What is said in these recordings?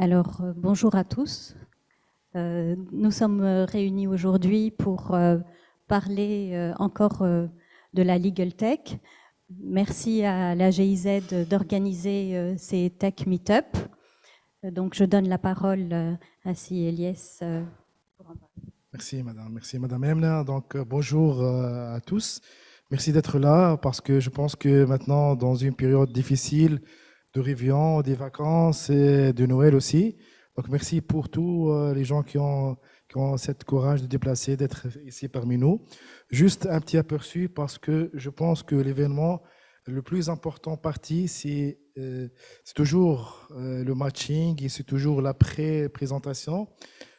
Bonjour à tous. Nous sommes réunis aujourd'hui pour parler encore de la Legal Tech. Merci à la GIZ d'organiser ces Tech Meetup. Donc, je donne la parole à Si Eliès. Merci Madame Emna. Donc, bonjour à tous. Merci d'être là parce que je pense que maintenant, dans une période difficile de réveillon, des vacances et de Noël aussi. Donc, merci pour tous les gens qui ont cette courage de déplacer, d'être ici parmi nous. Juste un petit aperçu parce que je pense que l'événement le plus important partie, c'est toujours le matching et c'est toujours la pré-présentation.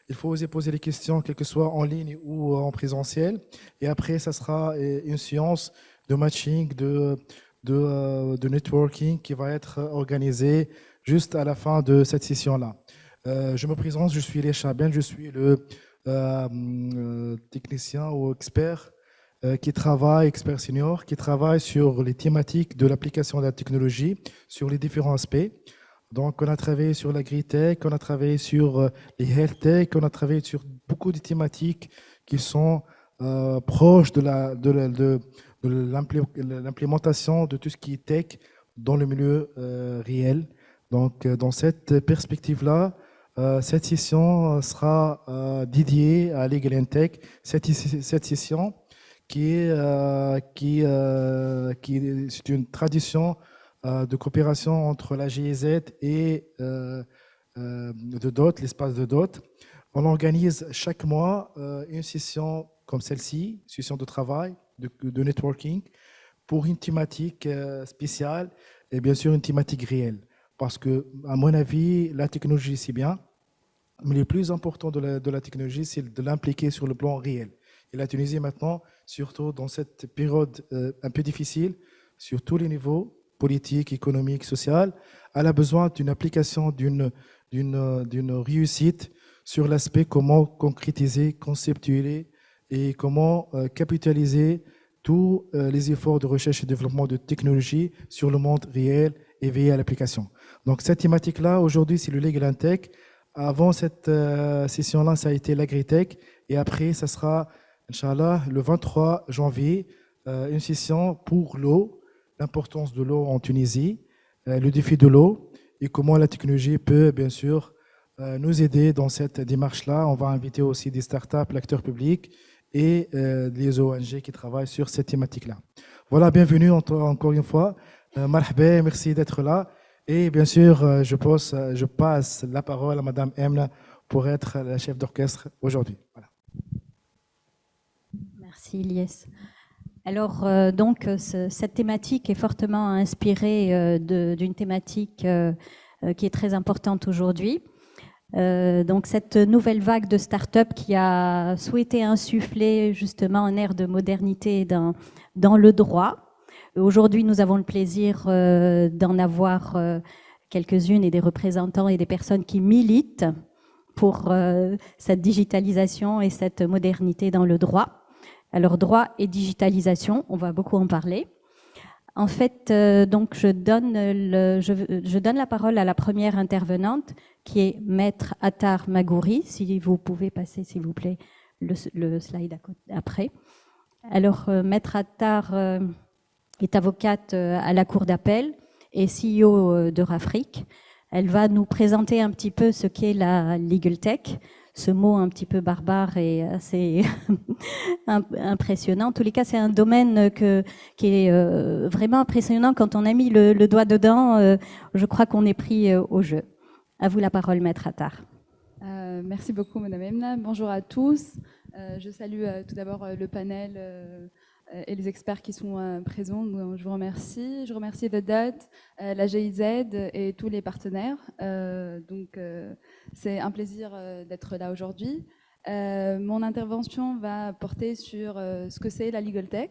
Il faut oser poser les questions, quel que soit en ligne ou en présentiel. Et après, ça sera une séance de matching, de networking qui va être organisée juste à la fin de cette session-là. Je me présente, je suis Lécha Ben, je suis le technicien ou expert expert senior, qui travaille sur les thématiques de l'application de la technologie, sur les différents aspects. Donc, on a travaillé sur l'agri-tech, on a travaillé sur les health tech, on a travaillé sur beaucoup de thématiques qui sont proches de l'implémentation de tout ce qui est tech dans le milieu réel. Donc, dans cette perspective-là, cette session sera dédiée à Legal and Tech. Cette session c'est une tradition de coopération entre la GIZ et de DOT, l'espace de DOT. On organise chaque mois une session comme celle-ci, session de travail, de networking, pour une thématique spéciale et bien sûr une thématique réelle. Parce que, à mon avis, la technologie, c'est bien, mais le plus important de la technologie, c'est de l'impliquer sur le plan réel. Et la Tunisie, maintenant, surtout dans cette période un peu difficile, sur tous les niveaux, politique, économique, social, elle a besoin d'une application, d'une réussite sur l'aspect comment concrétiser, conceptualiser et comment capitaliser tous les efforts de recherche et développement de technologie sur le monde réel et veiller à l'application. Donc cette thématique-là, aujourd'hui, c'est le Legal and Tech. Avant cette session-là, ça a été l'agritech et après, ça sera, Inch'Allah, le 23 janvier, une session pour l'eau, l'importance de l'eau en Tunisie, le défi de l'eau et comment la technologie peut, bien sûr, nous aider dans cette démarche-là. On va inviter aussi des startups, l'acteur public et les ONG qui travaillent sur cette thématique-là. Voilà, bienvenue encore une fois. Marhaba, merci d'être là. Et bien sûr, je passe la parole à Madame Emna pour être la chef d'orchestre aujourd'hui. Voilà. Merci Eliès. Cette thématique est fortement inspirée d'une thématique qui est très importante aujourd'hui. Donc cette nouvelle vague de start-up qui a souhaité insuffler justement un air de modernité dans le droit. Aujourd'hui, nous avons le plaisir d'en avoir quelques-unes et des représentants et des personnes qui militent pour cette digitalisation et cette modernité dans le droit. Alors, droit et digitalisation, on va beaucoup en parler. En fait, donc je donne la parole à la première intervenante, qui est Maître Attar Magouri. Si vous pouvez passer, s'il vous plaît, le slide après. Alors, Maître Attar est avocate à la Cour d'appel et CEO de Rafric. Elle va nous présenter un petit peu ce qu'est la Legal Tech, ce mot un petit peu barbare et assez impressionnant. En tous les cas, c'est un domaine qui est vraiment impressionnant. Quand on a mis le doigt dedans, je crois qu'on est pris au jeu. À vous la parole, Maître Attar. Merci beaucoup, Madame Emna. Bonjour à tous. Je salue tout d'abord le panel et les experts qui sont présents. Je vous remercie. Je remercie The Dot, la GIZ et tous les partenaires. C'est un plaisir d'être là aujourd'hui. Mon intervention va porter sur ce que c'est la Legal Tech.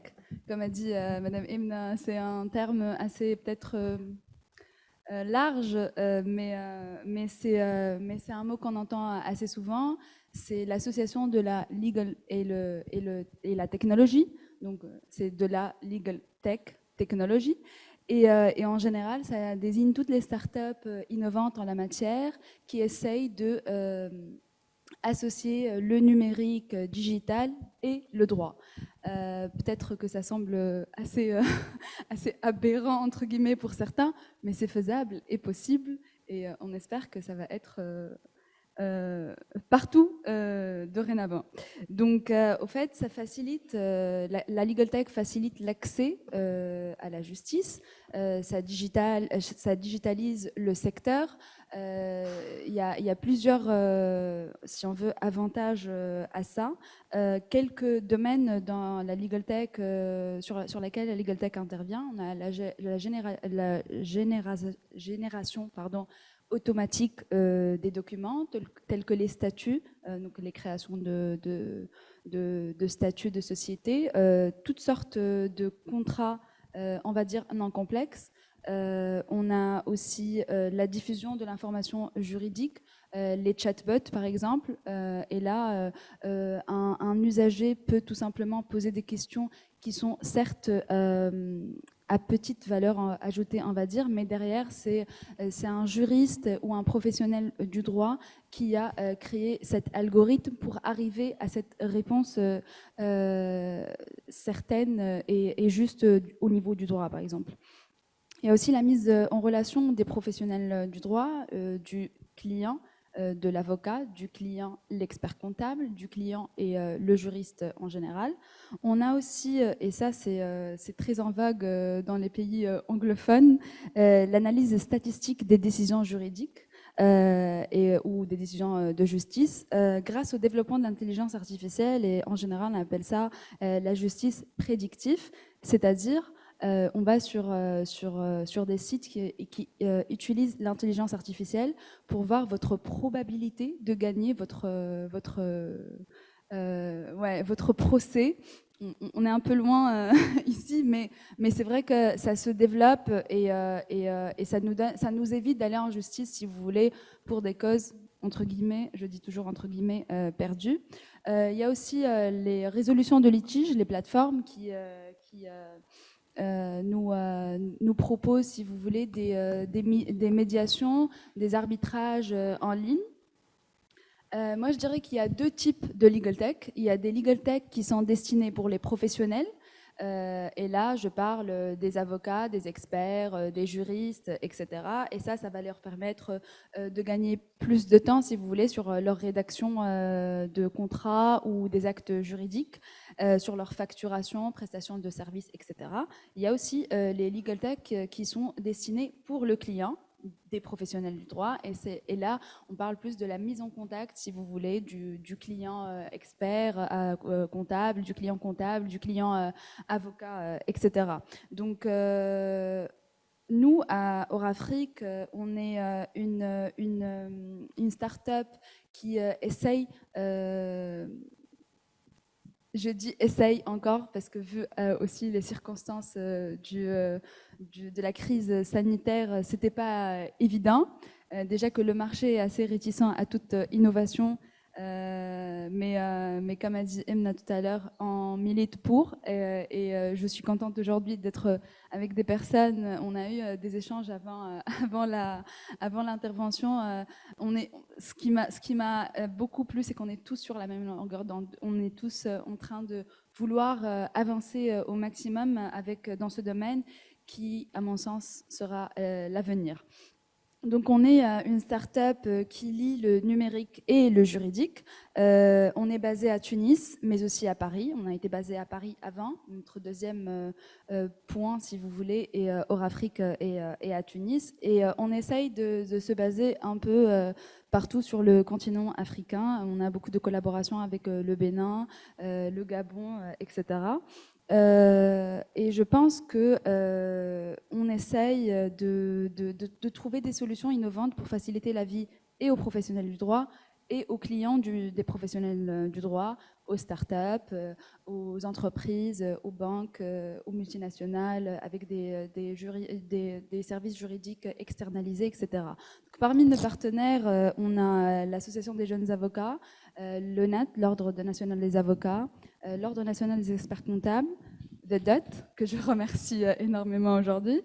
Comme a dit Madame Emna, c'est un terme assez peut-être large, mais c'est un mot qu'on entend assez souvent. C'est l'association de la legal et la technologie. Donc, c'est de la legal tech, technologie. Et en général, ça désigne toutes les startups innovantes en la matière qui essayent de associer le numérique digital et le droit. Peut-être que ça semble assez, assez aberrant, entre guillemets, pour certains, mais c'est faisable et possible, et on espère que ça va être partout dorénavant. Donc, au fait, ça facilite, la Legal Tech facilite l'accès à la justice, ça digitalise le secteur. Il y a plusieurs, si on veut, avantages à ça. Quelques domaines dans la Legal Tech sur lesquels la Legal Tech intervient. On a la génération automatique des documents, tels que les statuts, donc les créations de statuts de société, toutes sortes de contrats, on va dire, non complexes. On a aussi la diffusion de l'information juridique, les chatbots par exemple, et là un usager peut tout simplement poser des questions qui sont certes à petite valeur ajoutée, on va dire, mais derrière c'est un juriste ou un professionnel du droit qui a créé cet algorithme pour arriver à cette réponse certaine et juste au niveau du droit par exemple. Il y a aussi la mise en relation des professionnels du droit, du client, de l'avocat, du client, l'expert comptable, du client et le juriste en général. On a aussi, et ça c'est très en vogue dans les pays anglophones, l'analyse statistique des décisions juridiques ou des décisions de justice grâce au développement de l'intelligence artificielle, et en général on appelle ça la justice prédictive, c'est-à-dire on va sur des sites qui utilisent l'intelligence artificielle pour voir votre probabilité de gagner votre procès. On est un peu loin ici, mais c'est vrai que ça se développe et ça nous évite d'aller en justice, si vous voulez, pour des causes, entre guillemets, je dis toujours entre guillemets, perdues. Il y a aussi les résolutions de litiges, les plateformes qui nous propose, si vous voulez, des médiations, des arbitrages en ligne. Moi, je dirais qu'il y a deux types de legal tech. Il y a des legal tech qui sont destinés pour les professionnels. Et là, je parle des avocats, des experts, des juristes, etc. Et ça va leur permettre de gagner plus de temps, si vous voulez, sur leur rédaction de contrats ou des actes juridiques, sur leur facturation, prestation de services, etc. Il y a aussi les legal tech qui sont destinés pour le client, des professionnels du droit, et là on parle plus de la mise en contact, si vous voulez, du client expert comptable, du client comptable, du client avocat, etc. Donc nous, à Orafrique, on est une start-up qui essaye, je dis essaye encore parce que vu aussi les circonstances de la crise sanitaire, c'était pas évident. Déjà que le marché est assez réticent à toute innovation, mais comme a dit Emna tout à l'heure, on milite pour, et je suis contente aujourd'hui d'être avec des personnes. On a eu des échanges avant l'intervention. Ce qui m'a beaucoup plu, c'est qu'on est tous sur la même longueur d'onde. On est tous en train de vouloir avancer au maximum dans ce domaine qui, à mon sens, sera l'avenir. Donc on est une start-up qui lie le numérique et le juridique. On est basé à Tunis, mais aussi à Paris. On a été basé à Paris avant. Notre deuxième point, si vous voulez, est Orafrique et à Tunis. Et on essaye de se baser un peu partout sur le continent africain. On a beaucoup de collaborations avec le Bénin, le Gabon, etc. Et je pense que on essaye de trouver des solutions innovantes pour faciliter la vie et aux professionnels du droit et aux clients des professionnels du droit, aux startups, aux entreprises, aux banques, aux multinationales, avec des services juridiques externalisés, etc. Donc, parmi nos partenaires, on a l'Association des jeunes avocats, l'ONAT, l'Ordre national des avocats, l'Ordre national des experts comptables, The Dot, que je remercie énormément aujourd'hui,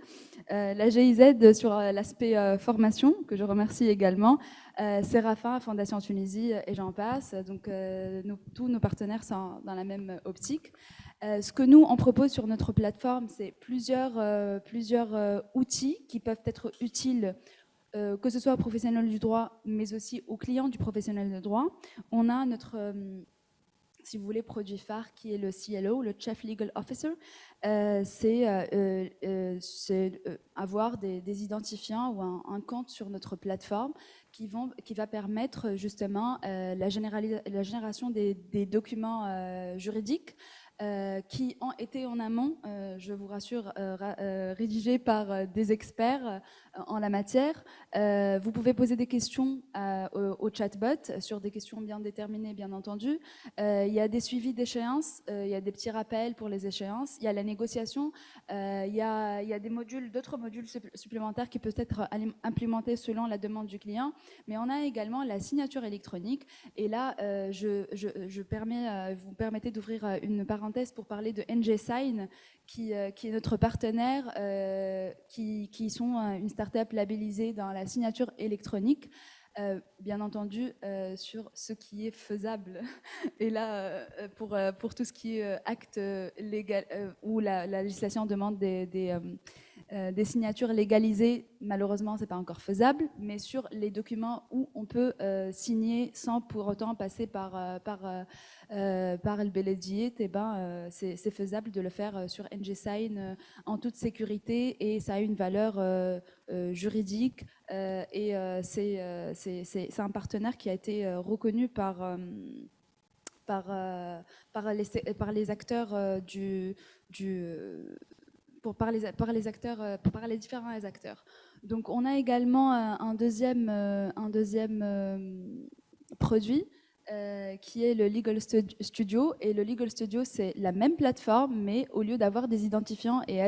la GIZ sur l'aspect formation, que je remercie également, Séraphin, Fondation Tunisie, et j'en passe. Donc tous nos partenaires sont dans la même optique. Ce que nous, on propose sur notre plateforme, c'est plusieurs outils qui peuvent être utiles, que ce soit aux professionnels du droit, mais aussi aux clients du professionnel de droit. On a notre, si vous voulez, produit phare qui est le CLO, le Chief Legal Officer. C'est avoir des identifiants ou un compte sur notre plateforme qui va permettre justement la génération des documents juridiques qui ont été en amont, je vous rassure, rédigés par des experts en la matière. Vous pouvez poser des questions au chatbot sur des questions bien déterminées, bien entendu. Il y a des suivis d'échéances, il y a des petits rappels pour les échéances, il y a la négociation, il y a des modules, d'autres modules supplémentaires qui peuvent être implémentés selon la demande du client, mais on a également la signature électronique. Et là, vous permettez d'ouvrir une parenthèse pour parler de NGSign, qui est notre partenaire, qui sont une start-up labellisée dans la signature électronique, bien entendu sur ce qui est faisable. Et là, pour tout ce qui est acte légal, où la législation demande des signatures légalisées, malheureusement, ce n'est pas encore faisable, mais sur les documents où on peut signer sans pour autant passer par le Belediet, eh ben, c'est faisable de le faire sur NGSign en toute sécurité, et ça a une valeur juridique, et c'est un partenaire qui a été reconnu par les acteurs par les différents acteurs. Donc on a également un deuxième produit qui est le Legal Studio. Et le Legal Studio, c'est la même plateforme, mais au lieu d'avoir des identifiants et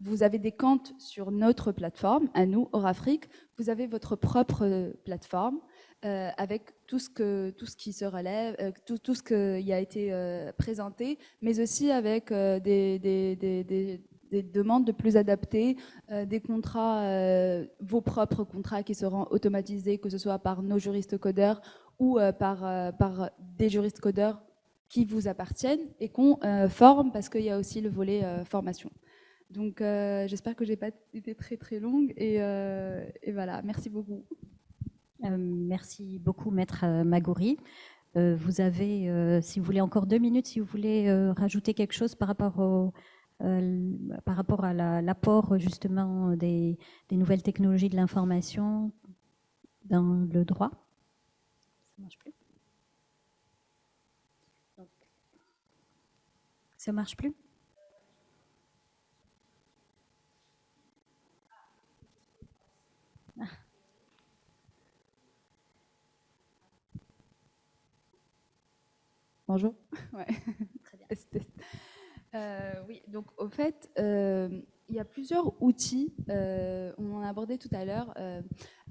vous avez des comptes sur notre plateforme, à nous, Orafrique, vous avez votre propre plateforme avec tout ce qui se relève, tout ce qui a été présenté, mais aussi avec des demandes de plus adaptées, des contrats, vos propres contrats qui seront automatisés, que ce soit par nos juristes codeurs ou par des juristes codeurs qui vous appartiennent et qu'on forme, parce qu'il y a aussi le volet formation. Donc j'espère que je n'ai pas été très très longue, et voilà, merci beaucoup. Merci beaucoup, Maître Magouri. Vous avez, si vous voulez, encore 2 minutes, si vous voulez rajouter quelque chose par rapport à l'apport justement des nouvelles technologies de l'information dans le droit. Ça marche plus. Donc, ça marche plus. Ah. Bonjour. Ouais. Très bien. Oui, donc au fait, il y a plusieurs outils, on en a abordé tout à l'heure,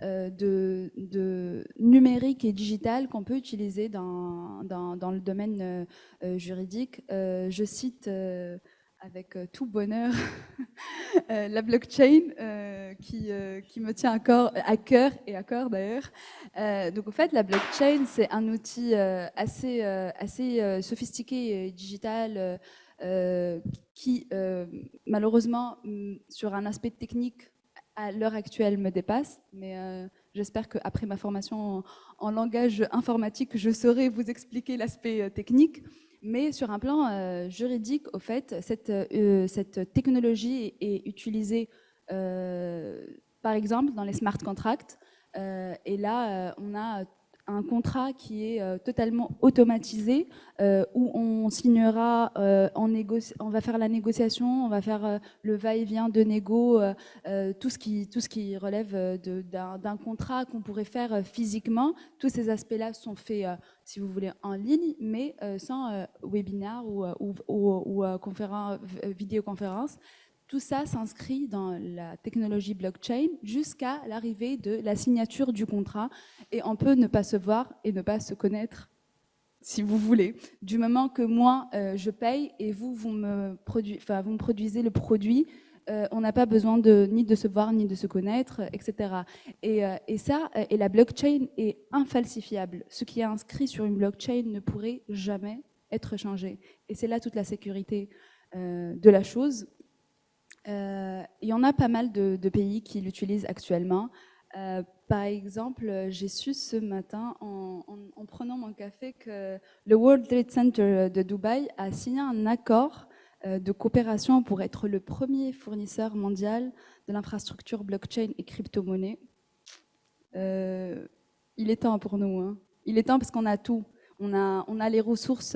de numérique et digital qu'on peut utiliser dans le domaine juridique. Je cite avec tout bonheur la blockchain qui me tient à cœur et à corps d'ailleurs. Donc au fait, la blockchain, c'est un outil assez sophistiqué et digital, qui malheureusement sur un aspect technique à l'heure actuelle me dépasse, mais j'espère qu'après ma formation en langage informatique, je saurai vous expliquer l'aspect technique. Mais sur un plan juridique, au fait, cette technologie est utilisée par exemple dans les smart contracts, et là on a un contrat qui est totalement automatisé, où on signera, on va faire la négociation, on va faire le va-et-vient de négo, tout ce qui relève d'un contrat qu'on pourrait faire physiquement. Tous ces aspects-là sont faits, si vous voulez, en ligne, mais sans webinaire ou vidéoconférence. Tout ça s'inscrit dans la technologie blockchain jusqu'à l'arrivée de la signature du contrat, et on peut ne pas se voir et ne pas se connaître si vous voulez, du moment que moi, je paye et vous me produisez le produit. On n'a pas besoin ni de se voir, ni de se connaître, etc. Et la blockchain est infalsifiable. Ce qui est inscrit sur une blockchain ne pourrait jamais être changé. Et c'est là toute la sécurité de la chose. Il y en a pas mal de pays qui l'utilisent actuellement. Par exemple, j'ai su ce matin, en prenant mon café, que le World Trade Center de Dubaï a signé un accord de coopération pour être le premier fournisseur mondial de l'infrastructure blockchain et crypto-monnaie. Il est temps pour nous. Hein. Il est temps parce qu'on a tout. On a les ressources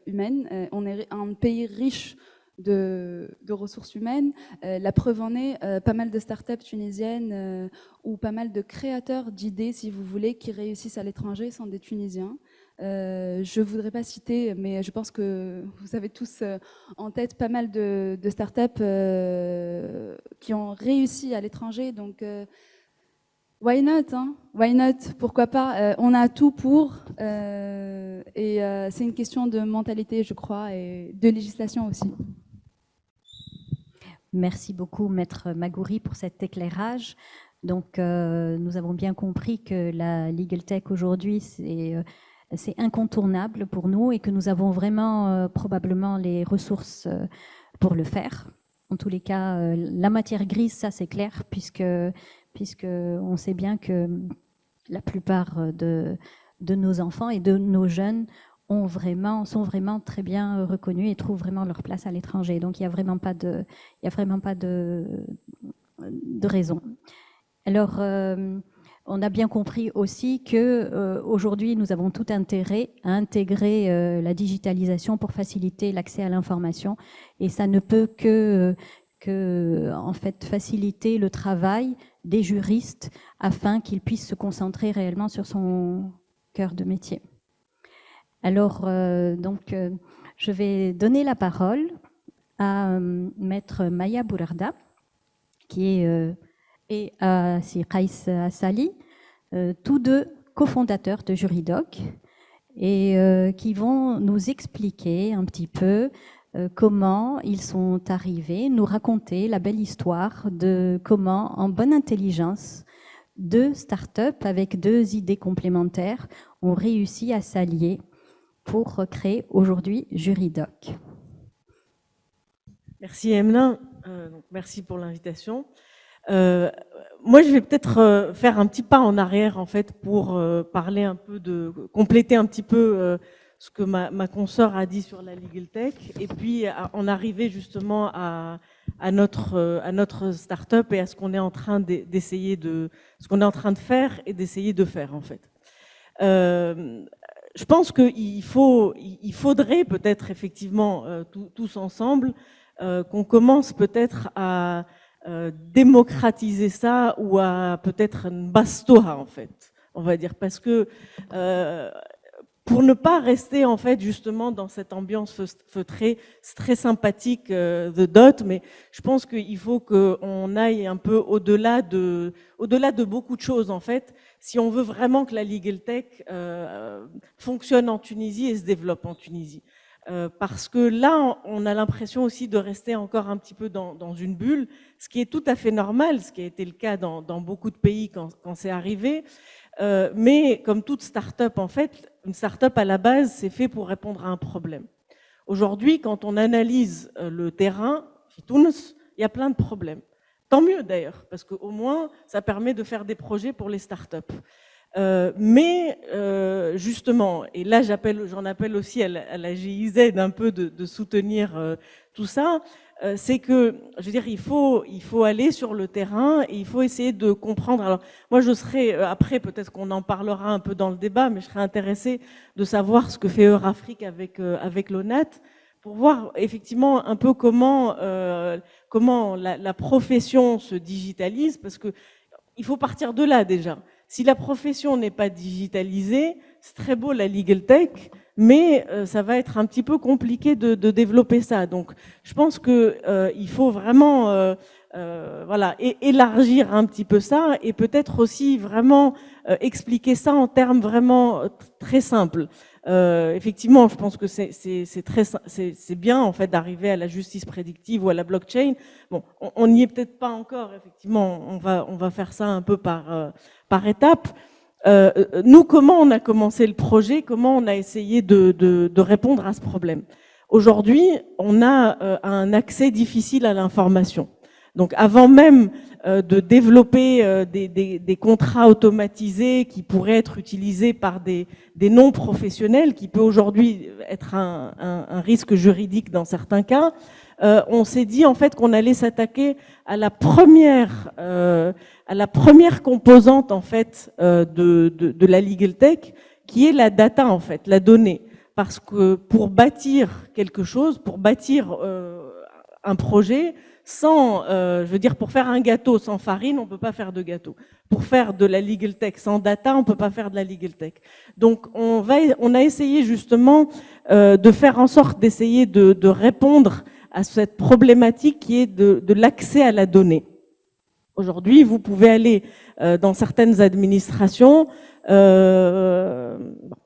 humaines. On est un pays riche de ressources humaines. La preuve en est, pas mal de startups tunisiennes ou pas mal de créateurs d'idées, si vous voulez, qui réussissent à l'étranger sont des Tunisiens. Je ne voudrais pas citer, mais je pense que vous avez tous en tête pas mal de startups qui ont réussi à l'étranger. Donc, why not, hein? Why not? Pourquoi pas? On a tout pour. C'est une question de mentalité, je crois, et de législation aussi. Merci beaucoup, Maître Magouri, pour cet éclairage. Donc, nous avons bien compris que la Legal Tech aujourd'hui, c'est incontournable pour nous et que nous avons vraiment probablement les ressources pour le faire. En tous les cas, la matière grise, ça c'est clair, puisque on sait bien que la plupart de nos enfants et de nos jeunes sont vraiment très bien reconnus et trouvent vraiment leur place à l'étranger. Donc il n'y a vraiment pas de raison. Alors, on a bien compris aussi que aujourd'hui, nous avons tout intérêt à intégrer la digitalisation pour faciliter l'accès à l'information, et ça ne peut que en fait faciliter le travail des juristes afin qu'ils puissent se concentrer réellement sur son cœur de métier. Alors, je vais donner la parole à Maître Maya Bourarda, qui est et à Qaïs Assali, tous deux cofondateurs de Juridoc, et qui vont nous expliquer un petit peu comment ils sont arrivés, nous raconter la belle histoire de comment, en bonne intelligence, deux startups avec deux idées complémentaires ont réussi à s'allier pour créer aujourd'hui Juridoc. Merci Emna, merci pour l'invitation. Moi, je vais peut-être faire un petit pas en arrière en fait pour parler un peu compléter un petit peu ce que ma consoeur a dit sur la Legal Tech, et puis en arriver justement à notre start-up et à ce qu'on est en train d'essayer ce qu'on est en train de faire et d'essayer de faire en fait. Je pense qu'il faudrait peut-être effectivement tous ensemble qu'on commence peut-être à démocratiser ça, ou à peut-être une bastoa en fait, on va dire, parce que pour ne pas rester en fait justement dans cette ambiance feutrée, c'est très sympathique The Dot, mais je pense qu'il faut qu'on aille un peu au-delà de beaucoup de choses en fait, si on veut vraiment que la Legal Tech fonctionne en Tunisie et se développe en Tunisie. Parce que là, on a l'impression aussi de rester encore un petit peu dans une bulle, ce qui est tout à fait normal, ce qui a été le cas dans beaucoup de pays quand c'est arrivé. Mais comme toute start-up, en fait, une start-up à la base, c'est fait pour répondre à un problème. Aujourd'hui, quand on analyse le terrain, il y a plein de problèmes. Tant mieux d'ailleurs, parce qu'au moins, ça permet de faire des projets pour les start-up. Mais justement, et là j'en appelle aussi à la GIZ un peu de soutenir tout ça, c'est que, je veux dire, il faut aller sur le terrain et il faut essayer de comprendre. Alors moi je serais, après peut-être qu'on en parlera un peu dans le débat, mais je serais intéressée de savoir ce que fait Eurafrique avec l'ONAT, pour voir effectivement un peu comment la profession se digitalise, parce que il faut partir de là déjà. Si la profession n'est pas digitalisée, c'est très beau la Legal Tech, mais ça va être un petit peu compliqué de développer ça. Donc je pense qu'il faut vraiment voilà, élargir un petit peu ça, et peut-être aussi vraiment expliquer ça en termes vraiment très simples. Effectivement, je pense que c'est bien en fait d'arriver à la justice prédictive ou à la blockchain. Bon, on n'y est peut-être pas encore. Effectivement, on va faire ça un peu par étapes. Nous, comment on a commencé le projet? Comment on a essayé de répondre à ce problème? Aujourd'hui, on a un accès difficile à l'information. Donc, avant même de développer des contrats automatisés qui pourraient être utilisés par des non-professionnels, qui peut aujourd'hui être un risque juridique dans certains cas, on s'est dit en fait qu'on allait s'attaquer à la première composante en fait de la legal tech, qui est la data en fait, la donnée. Parce que pour bâtir quelque chose, pour bâtir un projet, je veux dire, pour faire un gâteau sans farine, on peut pas faire de gâteau. Pour faire de la legal tech sans data, on peut pas faire de la legal tech. Donc, on a essayé justement de faire en sorte d'essayer de répondre à cette problématique qui est de l'accès à la donnée. Aujourd'hui, vous pouvez aller dans certaines administrations,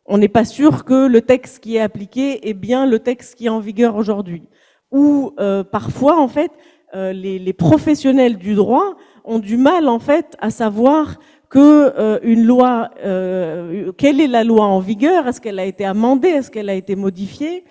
on n'est pas sûr que le texte qui est appliqué est bien le texte qui est en vigueur aujourd'hui. Ou parfois, en fait, les professionnels du droit ont du mal, en fait, à savoir que une loi, quelle est la loi en vigueur? Est-ce qu'elle a été amendée? Est-ce qu'elle a été modifiée?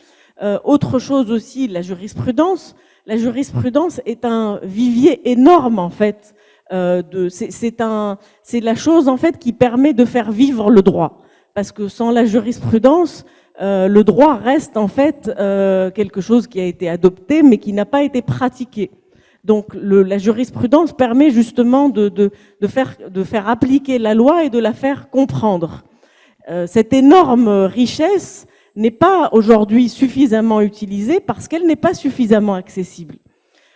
Autre chose aussi, la jurisprudence. La jurisprudence est un vivier énorme, en fait. C'est la chose, en fait, qui permet de faire vivre le droit. Parce que sans la jurisprudence, le droit reste, en fait, quelque chose qui a été adopté, mais qui n'a pas été pratiqué. Donc, la jurisprudence permet justement de faire appliquer la loi et de la faire comprendre. Cette énorme richesse n'est pas aujourd'hui suffisamment utilisée parce qu'elle n'est pas suffisamment accessible.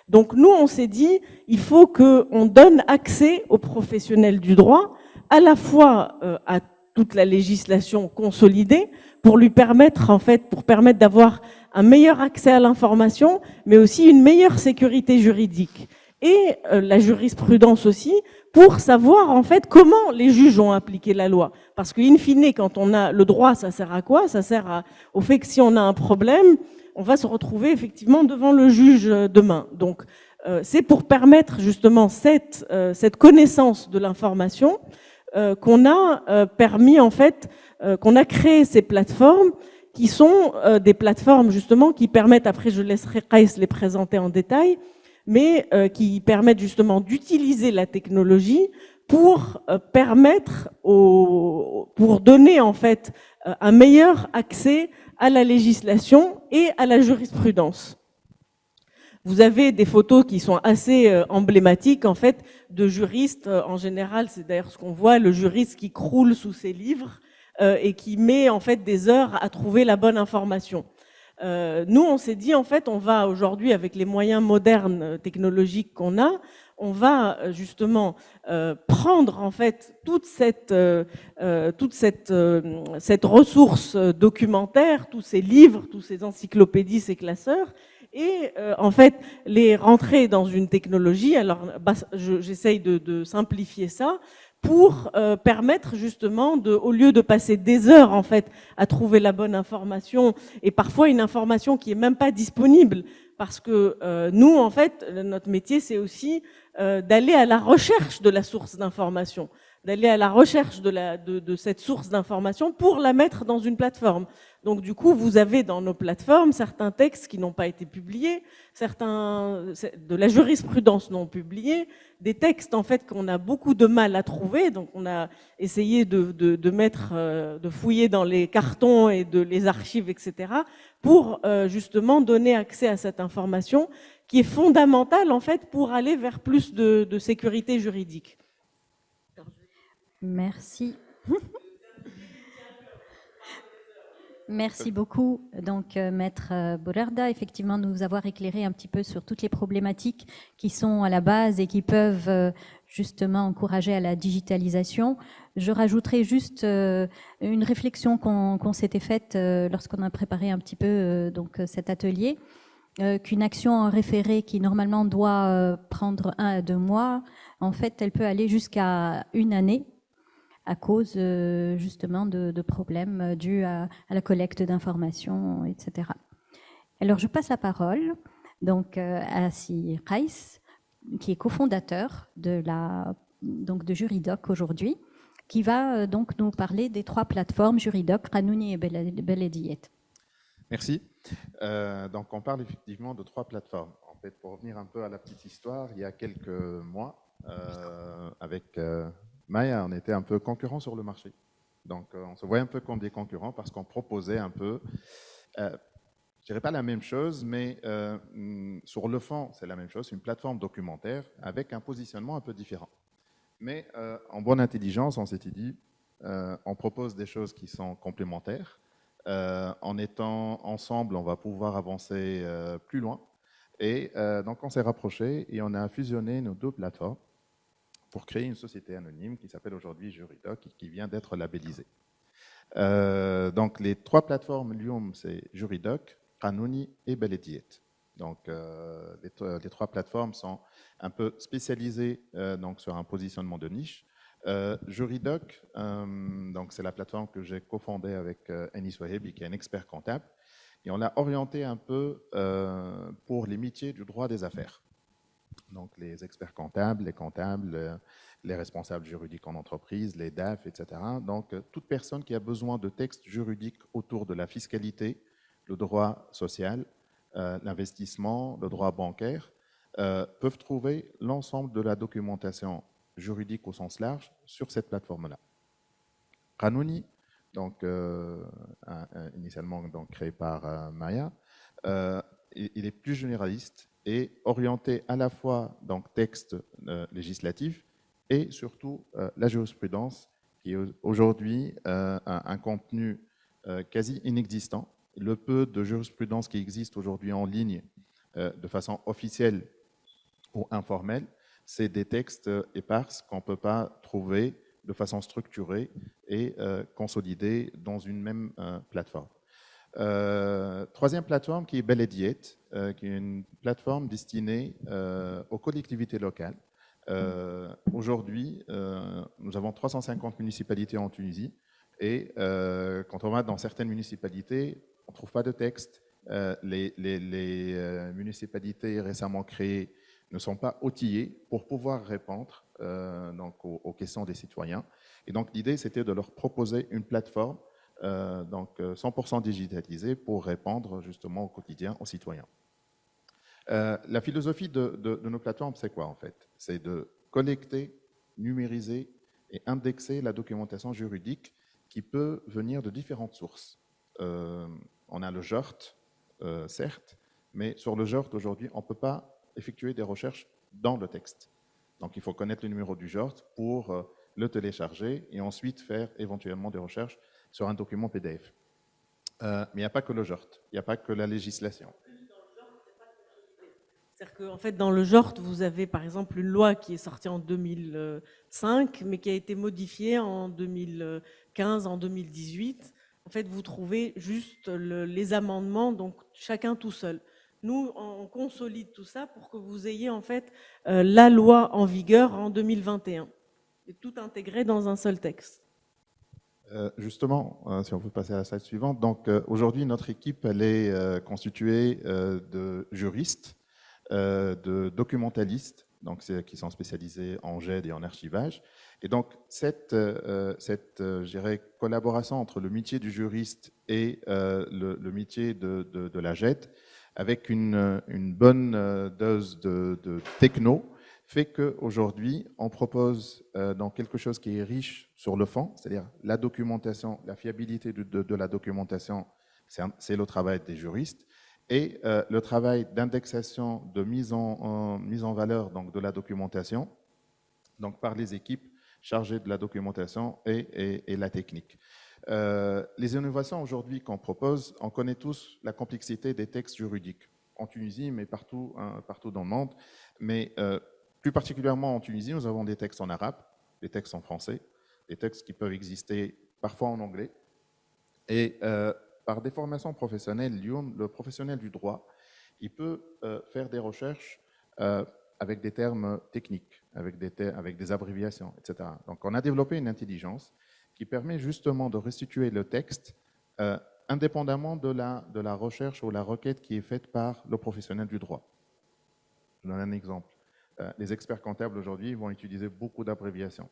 Donc nous, on s'est dit, il faut qu'on donne accès aux professionnels du droit, à la fois à toute la législation consolidée, pour lui permettre, en fait, pour permettre d'avoir un meilleur accès à l'information, mais aussi une meilleure sécurité juridique. Et la jurisprudence aussi, pour savoir, en fait, comment les juges ont appliqué la loi. Parce qu'in fine, quand on a le droit, ça sert à quoi? Ça sert au fait que si on a un problème, on va se retrouver effectivement devant le juge demain. Donc, c'est pour permettre justement cette connaissance de l'information qu'on a permis, en fait, qu'on a créé ces plateformes qui sont des plateformes justement qui permettent, après je laisserai Kais les présenter en détail, mais qui permettent justement d'utiliser la technologie pour permettre pour donner en fait un meilleur accès à la législation et à la jurisprudence. Vous avez des photos qui sont assez emblématiques en fait de juristes. En général, c'est d'ailleurs ce qu'on voit, le juriste qui croule sous ses livres et qui met en fait des heures à trouver la bonne information. Nous, on s'est dit en fait, on va aujourd'hui avec les moyens modernes technologiques qu'on a, on va justement prendre en fait toute cette ressource documentaire, tous ces livres, tous ces encyclopédies, ces classeurs, et en fait les rentrer dans une technologie. Alors j'essaye de simplifier ça pour permettre justement au lieu de passer des heures en fait à trouver la bonne information, et parfois une information qui est même pas disponible, parce que nous en fait notre métier c'est aussi d'aller à la recherche de la source d'information, d'aller à la recherche de cette source d'information pour la mettre dans une plateforme. Donc du coup, vous avez dans nos plateformes certains textes qui n'ont pas été publiés, certains de la jurisprudence non publiée, des textes en fait qu'on a beaucoup de mal à trouver. Donc on a essayé de fouiller dans les cartons et les archives, etc., pour justement donner accès à cette information qui est fondamentale en fait pour aller vers plus de sécurité juridique. Merci. Merci beaucoup, donc Maître Boulerda, effectivement, de nous avoir éclairé un petit peu sur toutes les problématiques qui sont à la base et qui peuvent justement encourager à la digitalisation. Je rajouterai juste une réflexion qu'on s'était faite lorsqu'on a préparé un petit peu donc cet atelier, qu'une action en référé qui normalement doit prendre 1 à 2 mois, en fait, elle peut aller jusqu'à 1 année. à cause justement de problèmes dus à la collecte d'informations, etc. Alors, je passe la parole donc, à Si Qais, qui est cofondateur de Juridoc aujourd'hui, qui va donc nous parler des 3 plateformes Juridoc, Qanouni et Belediyet. Merci. Donc, on parle effectivement de 3 plateformes. En fait, pour revenir un peu à la petite histoire, il y a quelques mois, avec Maya, on était un peu concurrents sur le marché. Donc, on se voyait un peu comme des concurrents parce qu'on proposait un peu, je dirais pas la même chose, mais sur le fond, c'est la même chose, une plateforme documentaire avec un positionnement un peu différent. Mais en bonne intelligence, on s'était dit, on propose des choses qui sont complémentaires. En étant ensemble, on va pouvoir avancer plus loin. Et donc, on s'est rapprochés et on a fusionné nos 2 plateformes pour créer une société anonyme qui s'appelle aujourd'hui Juridoc et qui vient d'être labellisée. Donc, les 3 plateformes Lyoum, c'est Juridoc, Qanouni et Belediyet. Donc, les 3 plateformes sont un peu spécialisées donc, sur un positionnement de niche. Juridoc, donc c'est la plateforme que j'ai cofondée avec Anis Wahebi, qui est un expert comptable, et on l'a orienté un peu pour les métiers du droit des affaires. Donc les experts comptables, les responsables juridiques en entreprise, les DAF, etc. Donc toute personne qui a besoin de textes juridiques autour de la fiscalité, le droit social, l'investissement, le droit bancaire, peuvent trouver l'ensemble de la documentation juridique au sens large sur cette plateforme-là. Qanouni, donc, initialement donc, créé par Maya, il est plus généraliste et orienté à la fois donc, texte législatif et surtout la jurisprudence, qui est aujourd'hui un contenu quasi inexistant. Le peu de jurisprudence qui existe aujourd'hui en ligne de façon officielle ou informelle, c'est des textes éparses qu'on ne peut pas trouver de façon structurée et consolidée dans une même plateforme. 3e plateforme qui est Belediyet, qui est une plateforme destinée aux collectivités locales. Aujourd'hui, nous avons 350 municipalités en Tunisie et quand on va dans certaines municipalités, on ne trouve pas de texte. Les municipalités récemment créées ne sont pas outillés pour pouvoir répondre donc aux questions des citoyens. Et donc l'idée, c'était de leur proposer une plateforme donc 100% digitalisée pour répondre justement au quotidien aux citoyens. La philosophie de nos plateformes, c'est quoi en fait? C'est de collecter, numériser et indexer la documentation juridique qui peut venir de différentes sources. On a le JORT, certes, mais sur le JORT aujourd'hui, on ne peut pas effectuer des recherches dans le texte. Donc, il faut connaître le numéro du JORT pour le télécharger et ensuite faire éventuellement des recherches sur un document PDF. Mais il n'y a pas que le JORT, il n'y a pas que la législation. C'est-à-dire qu'en fait, dans le JORT, vous avez par exemple une loi qui est sortie en 2005, mais qui a été modifiée en 2015, en 2018. En fait, vous trouvez juste les amendements, donc chacun tout seul. Nous, on consolide tout ça pour que vous ayez en fait la loi en vigueur en 2021. Et tout intégré dans un seul texte. Justement, si on peut passer à la slide suivante. Donc aujourd'hui, notre équipe, elle est constituée de juristes, de documentalistes, donc qui sont spécialisés en GED et en archivage. Et donc cette je dirais, collaboration entre le métier du juriste et le métier de la GED, avec une bonne dose de techno, fait qu'aujourd'hui, on propose dans quelque chose qui est riche sur le fond, c'est-à-dire la documentation, la fiabilité de la documentation, c'est le travail des juristes, et le travail d'indexation, de mise en valeur donc, de la documentation, donc par les équipes chargées de la documentation et la technique. Les innovations aujourd'hui qu'on propose, on connaît tous la complexité des textes juridiques en Tunisie, mais partout dans le monde. Mais plus particulièrement en Tunisie, nous avons des textes en arabe, des textes en français, des textes qui peuvent exister parfois en anglais. Et par des formations professionnelles, le professionnel du droit, il peut faire des recherches avec des termes techniques, avec des abréviations, etc. Donc, on a développé une intelligence qui permet justement de restituer le texte indépendamment de la recherche ou la requête qui est faite par le professionnel du droit. Je donne un exemple. Les experts comptables aujourd'hui vont utiliser beaucoup d'abréviations.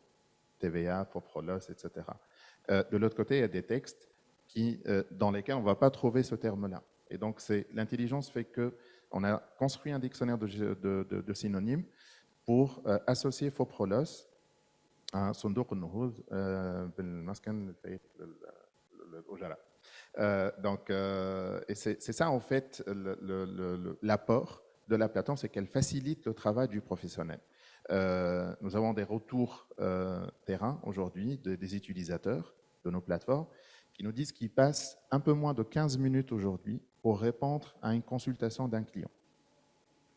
TVA, FOPROLOS, etc. De l'autre côté, il y a des textes dans lesquels on ne va pas trouver ce terme-là. Et donc, l'intelligence fait qu'on a construit un dictionnaire de synonymes pour associer FOPROLOS à Sunduq al-Nuhud بالمسكن الأجراء. Donc, et c'est ça en fait l'apport de la plateforme, c'est qu'elle facilite le travail du professionnel. Nous avons des retours terrain aujourd'hui des utilisateurs de nos plateformes qui nous disent qu'ils passent un peu moins de 15 minutes aujourd'hui pour répondre à une consultation d'un client.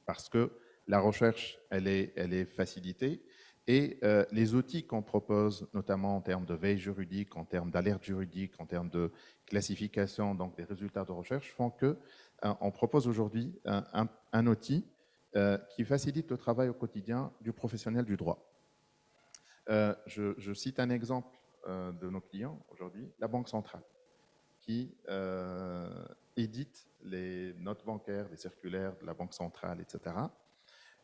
Parce que la recherche, elle est facilitée et les outils qu'on propose, notamment en termes de veille juridique, en termes d'alerte juridique, en termes de classification donc des résultats de recherche, font qu'on propose aujourd'hui un outil qui facilite le travail au quotidien du professionnel du droit. Je cite un exemple de nos clients aujourd'hui, la Banque centrale, qui édite les notes bancaires, les circulaires de la Banque centrale, etc.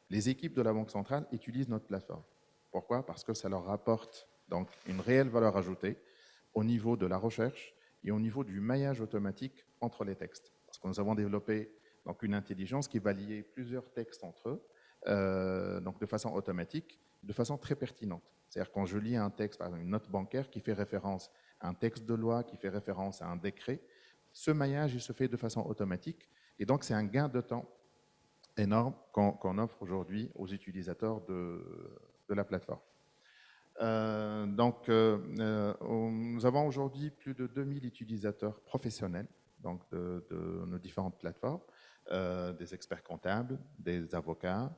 Les équipes de la Banque centrale utilisent notre plateforme. Pourquoi? Parce que ça leur apporte donc une réelle valeur ajoutée au niveau de la recherche et au niveau du maillage automatique entre les textes. Parce que nous avons développé donc une intelligence qui va lier plusieurs textes entre eux, donc de façon automatique, de façon très pertinente. C'est-à-dire quand je lis un texte, par exemple une note bancaire qui fait référence à un texte de loi, qui fait référence à un décret, ce maillage il se fait de façon automatique et donc c'est un gain de temps énorme qu'on offre aujourd'hui aux utilisateurs de la plateforme. Nous avons aujourd'hui plus de 2000 utilisateurs professionnels donc de nos différentes plateformes, des experts comptables, des avocats,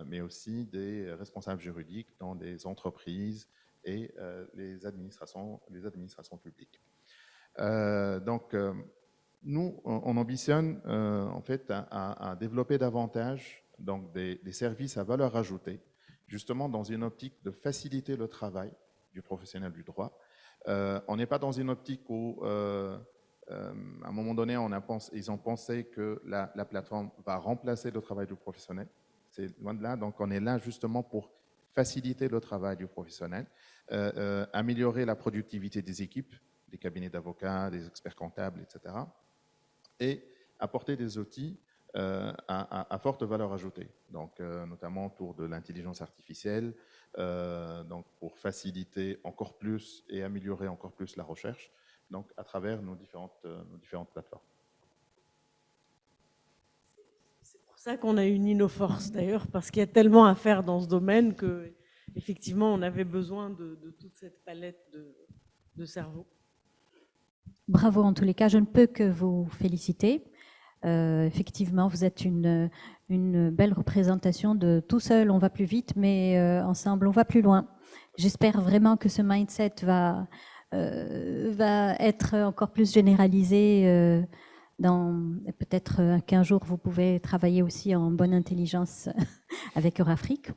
mais aussi des responsables juridiques dans des entreprises et les administrations publiques. Nous, on ambitionne en fait à développer davantage donc, des services à valeur ajoutée, justement dans une optique de faciliter le travail du professionnel du droit. On n'est pas dans une optique où, à un moment donné, ils ont pensé que la plateforme va remplacer le travail du professionnel. C'est loin de là. Donc, on est là justement pour faciliter le travail du professionnel, améliorer la productivité des équipes, des cabinets d'avocats, des experts comptables, etc. Et apporter des outils à forte valeur ajoutée, donc notamment autour de l'intelligence artificielle, donc pour faciliter encore plus et améliorer encore plus la recherche, donc à travers nos différentes plateformes. C'est pour ça qu'on a une InnoForce d'ailleurs, parce qu'il y a tellement à faire dans ce domaine que effectivement on avait besoin de toute cette palette de cerveaux. Bravo en tous les cas, je ne peux que vous féliciter. Effectivement, vous êtes une belle représentation de tout seul, on va plus vite, mais ensemble, on va plus loin. J'espère vraiment que ce mindset va être encore plus généralisé. Peut-être qu'un jour, vous pouvez travailler aussi en bonne intelligence avec Eurafrique.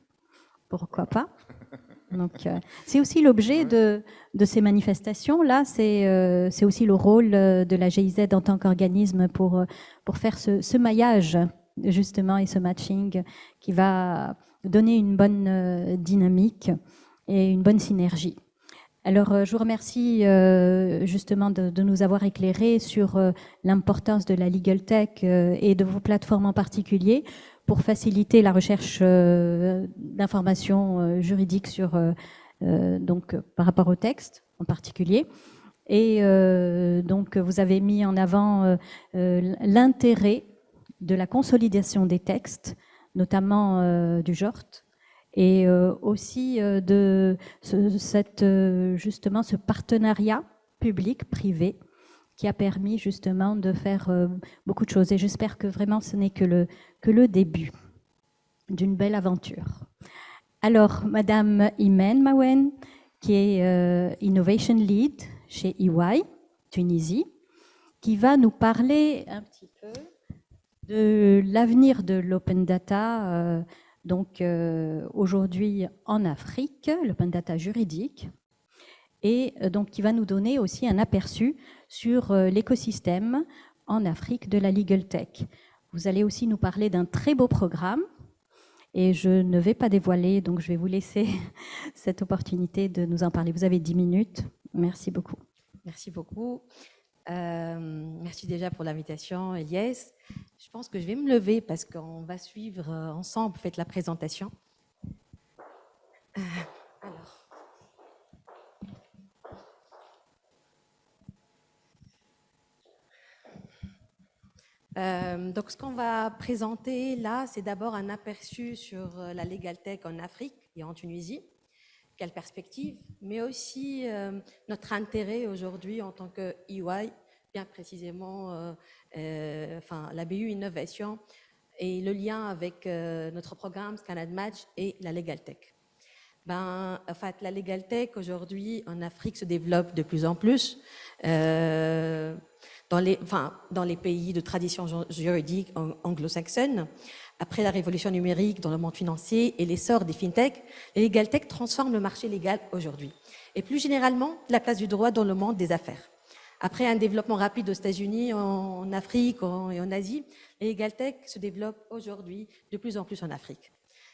Pourquoi pas? Donc, c'est aussi l'objet de ces manifestations-là, c'est aussi le rôle de la GIZ en tant qu'organisme pour faire ce maillage, justement, et ce matching qui va donner une bonne dynamique et une bonne synergie. Alors, je vous remercie justement de nous avoir éclairé sur l'importance de la Legal Tech et de vos plateformes en particulier pour faciliter la recherche d'informations juridiques donc par rapport au texte en particulier. Et donc, vous avez mis en avant l'intérêt de la consolidation des textes, notamment du JORT, et aussi de justement ce partenariat public-privé qui a permis justement de faire beaucoup de choses. Et j'espère que vraiment ce n'est que le début d'une belle aventure. Alors, Madame Imen Mawen, qui est Innovation Lead chez EY, Tunisie, qui va nous parler un petit peu de l'avenir de l'open data donc aujourd'hui en Afrique, l'Open Data juridique, et donc qui va nous donner aussi un aperçu sur l'écosystème en Afrique de la Legal Tech. Vous allez aussi nous parler d'un très beau programme, et je ne vais pas dévoiler, donc je vais vous laisser cette opportunité de nous en parler. Vous avez 10 minutes. Merci beaucoup. Merci beaucoup. Merci déjà pour l'invitation, Eliès. Je pense que je vais me lever parce qu'on va suivre ensemble la présentation. Alors. Donc, ce qu'on va présenter là, c'est d'abord un aperçu sur la Legal Tech en Afrique et en Tunisie. Quelle perspective, mais aussi notre intérêt aujourd'hui en tant que EY, bien précisément la BU Innovation et le lien avec notre programme Scanad Match et la Legal Tech. En fait, la Legal Tech aujourd'hui en Afrique se développe de plus en plus dans les pays de tradition juridique anglo-saxonne. Après la révolution numérique dans le monde financier et l'essor des fintech, les Legal Tech transforment le marché légal aujourd'hui. Et plus généralement, la place du droit dans le monde des affaires. Après un développement rapide aux États-Unis, en Afrique et en Asie, les Legal Tech se développent aujourd'hui de plus en plus en Afrique.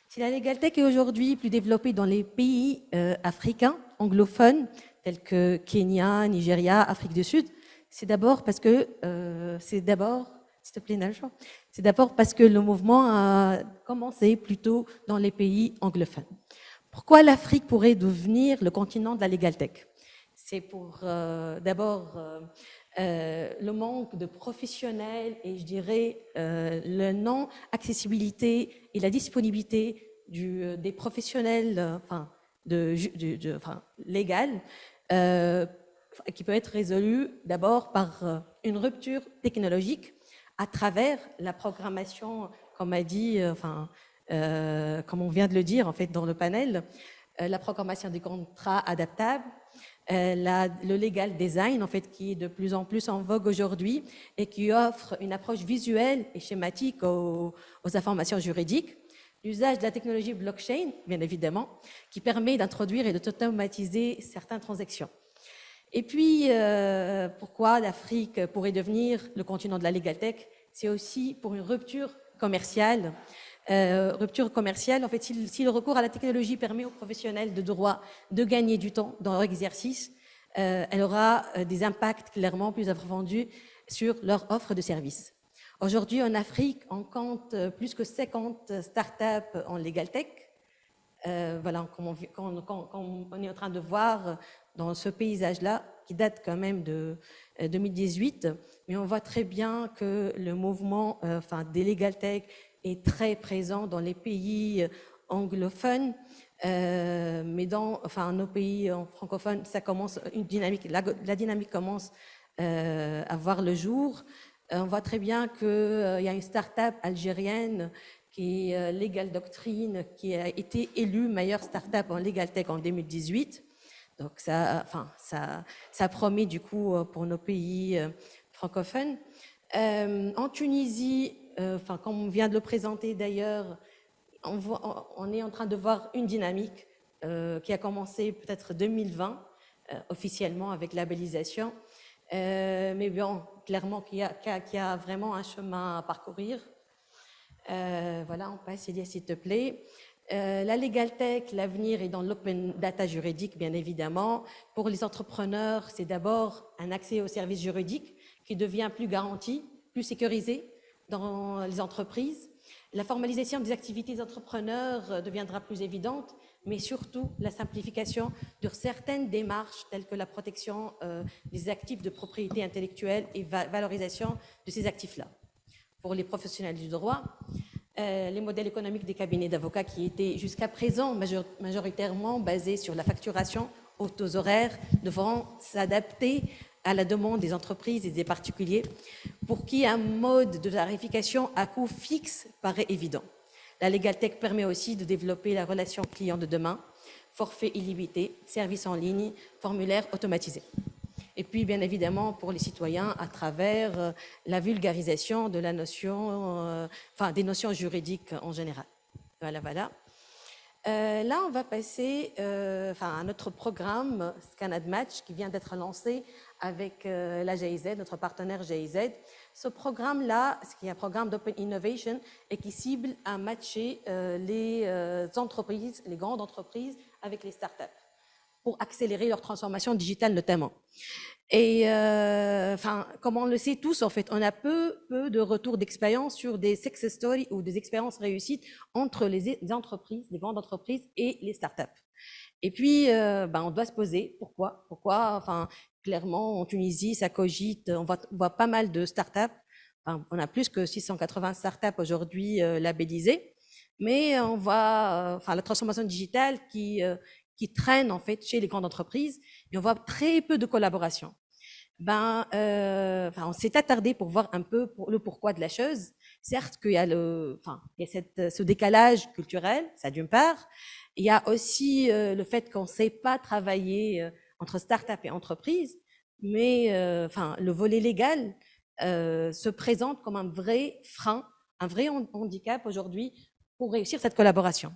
Si la Legal Tech est aujourd'hui plus développée dans les pays africains, anglophones, tels que Kenya, Nigeria, Afrique du Sud, c'est d'abord parce que c'est d'abord parce que le mouvement a commencé plutôt dans les pays anglophones. Pourquoi l'Afrique pourrait devenir le continent de la Legal Tech? C'est pour d'abord le manque de professionnels et je dirais la non-accessibilité et la disponibilité des professionnels légal qui peut être résolu d'abord par une rupture technologique à travers la programmation, comme a dit, comme on vient de le dire en fait dans le panel, la programmation des contrats adaptables, le legal design en fait qui est de plus en plus en vogue aujourd'hui et qui offre une approche visuelle et schématique aux informations juridiques. L'usage de la technologie blockchain, bien évidemment, qui permet d'introduire et d'automatiser certaines transactions. Et puis, pourquoi l'Afrique pourrait devenir le continent de la Legal Tech? C'est aussi pour une rupture commerciale. En fait, si le recours à la technologie permet aux professionnels de droit de gagner du temps dans leur exercice, elle aura des impacts clairement plus approfondis sur leur offre de services. Aujourd'hui, en Afrique, on compte plus que 50 startups en Legal Tech. Voilà, comme on est en train de voir dans ce paysage-là, qui date quand même de 2018, mais on voit très bien que le mouvement des Legal Tech est très présent dans les pays anglophones, mais dans nos pays francophones, ça commence une dynamique. La dynamique commence à voir le jour. On voit très bien qu'il y a une start-up algérienne qui est Legal Doctrine, qui a été élue meilleure start-up en Legal Tech en 2018. Donc ça promet du coup pour nos pays francophones. En Tunisie, comme on vient de le présenter d'ailleurs, on est en train de voir une dynamique qui a commencé peut-être 2020 officiellement avec labellisation, mais bon, clairement qu'il y a vraiment un chemin à parcourir. Voilà, on passe, Elia, s'il te plaît. La Legal Tech, l'avenir est dans l'open data juridique, bien évidemment. Pour les entrepreneurs, c'est d'abord un accès aux services juridiques qui devient plus garanti, plus sécurisé dans les entreprises. La formalisation des activités des entrepreneurs deviendra plus évidente, mais surtout la simplification de certaines démarches telles que la protection des actifs de propriété intellectuelle et valorisation de ces actifs-là. Pour les professionnels du droit, les modèles économiques des cabinets d'avocats qui étaient jusqu'à présent majoritairement basés sur la facturation aux taux horaires devront s'adapter à la demande des entreprises et des particuliers pour qui un mode de tarification à coût fixe paraît évident. La Legal Tech permet aussi de développer la relation client de demain, forfait illimité, services en ligne, formulaires automatisés. Et puis, bien évidemment, pour les citoyens, à travers la vulgarisation de la notion, des notions juridiques en général. Voilà, voilà. Là, on va passer à notre programme Scanad Match qui vient d'être lancé avec la GIZ, notre partenaire GIZ. Ce programme-là, qui est un programme d'Open Innovation et qui cible à matcher les entreprises, les grandes entreprises avec les startups pour accélérer leur transformation digitale notamment. Et comme on le sait tous, en fait, on a peu de retours d'expérience sur des success stories ou des expériences réussites entre les entreprises, les grandes entreprises et les startups. Et puis, on doit se poser pourquoi. Enfin, clairement, en Tunisie, ça cogite. On voit pas mal de startups. Enfin, on a plus que 680 startups aujourd'hui labellisées, mais on voit, la transformation digitale qui traîne en fait chez les grandes entreprises, et on voit très peu de collaboration. On s'est attardé pour voir un peu le pourquoi de la chose. Certes qu'il y a ce décalage culturel, ça d'une part. Il y a aussi le fait qu'on ne sait pas travailler entre start-up et entreprise, mais le volet légal se présente comme un vrai frein, un vrai handicap aujourd'hui pour réussir cette collaboration.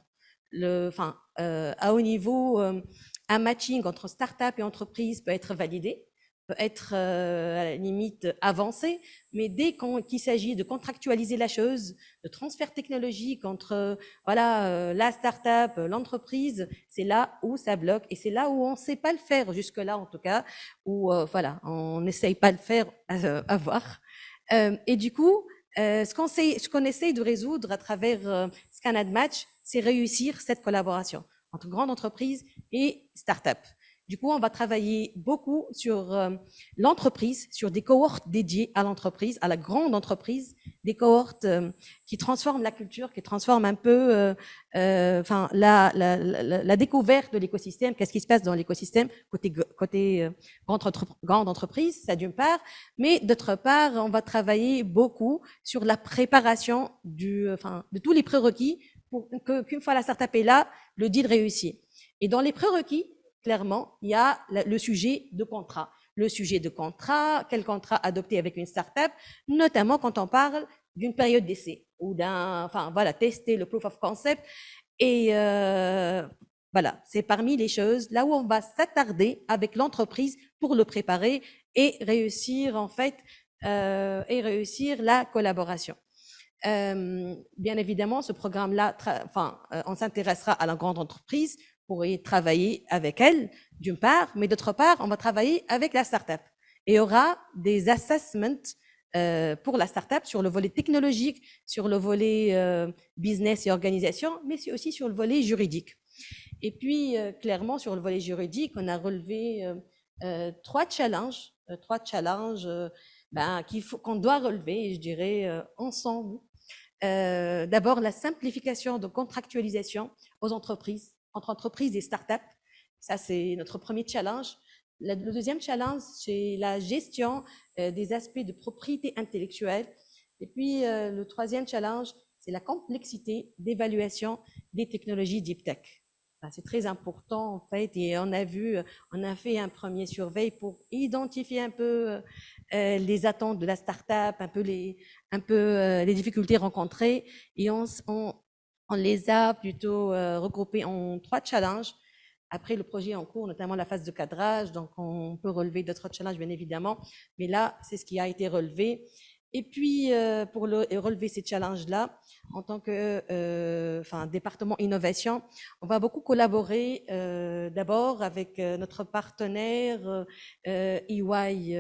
À haut niveau, un matching entre start-up et entreprise peut être validé, peut être à la limite avancé, mais dès qu'il s'agit de contractualiser la chose, de transfert technologique entre la start-up, l'entreprise, c'est là où ça bloque et c'est là où on ne sait pas le faire jusque-là en tout cas, où on n'essaye pas de le faire à voir. Et du coup, ce qu'on essaye de résoudre à travers Scanad Match, c'est réussir cette collaboration entre grandes entreprises et start-up. Du coup, on va travailler beaucoup sur l'entreprise, sur des cohortes dédiées à l'entreprise, à la grande entreprise, des cohortes qui transforment la culture, qui transforment un peu la découverte de l'écosystème, qu'est-ce qui se passe dans l'écosystème côté grande entreprise, ça d'une part, mais d'autre part, on va travailler beaucoup sur la préparation de tous les prérequis pour qu'une fois la startup est là, le deal réussit. Et dans les prérequis, clairement, il y a le sujet de contrat. Le sujet de contrat, quel contrat adopter avec une startup, notamment quand on parle d'une période d'essai ou tester le proof of concept. Et c'est parmi les choses là où on va s'attarder avec l'entreprise pour le préparer et réussir la collaboration. Bien évidemment, ce programme-là, on s'intéressera à la grande entreprise pour y travailler avec elle, d'une part, mais d'autre part, on va travailler avec la startup. Et il y aura des assessments pour la startup sur le volet technologique, sur le volet business et organisation, mais aussi sur le volet juridique. Et puis, clairement, sur le volet juridique, on a relevé trois challenges qu'on doit relever, je dirais, ensemble. D'abord, la simplification de contractualisation aux entreprises, entre entreprises et startups. Ça, c'est notre premier challenge. Le deuxième challenge, c'est la gestion des aspects de propriété intellectuelle. Et puis, le troisième challenge, c'est la complexité d'évaluation des technologies deep tech. C'est très important, en fait, et on a fait un premier surveil pour identifier un peu les attentes de la start-up, un peu les difficultés rencontrées, et on les a plutôt regroupés en trois challenges. Après, le projet est en cours, notamment la phase de cadrage, donc on peut relever d'autres challenges, bien évidemment, mais là, c'est ce qui a été relevé. Et puis, pour relever ces challenges-là, en tant que département innovation, on va beaucoup collaborer d'abord avec notre partenaire EY